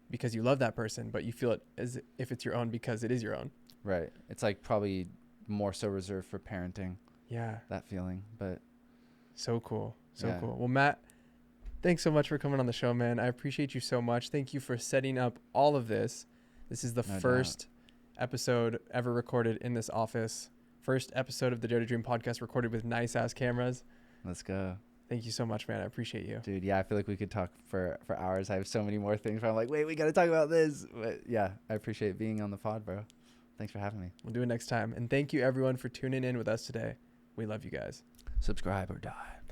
because you love that person, but you feel it as if it's your own because it is your own. Right. It's like probably more so reserved for parenting. Yeah. That feeling, but so cool. Yeah. Cool. Well, Matt, thanks so much for coming on the show, man. I appreciate you so much. Thank you for setting up all of this. This is the first episode ever recorded in this office. First episode of the Dare to Dream podcast recorded with nice ass cameras. Let's go. Thank you so much, man. I appreciate you. Dude, yeah, I feel like we could talk for hours. I have so many more things, but I'm like, wait, we got to talk about this. But yeah, I appreciate being on the pod, bro. Thanks for having me. We'll do it next time. And thank you everyone for tuning in with us today. We love you guys. Subscribe or die.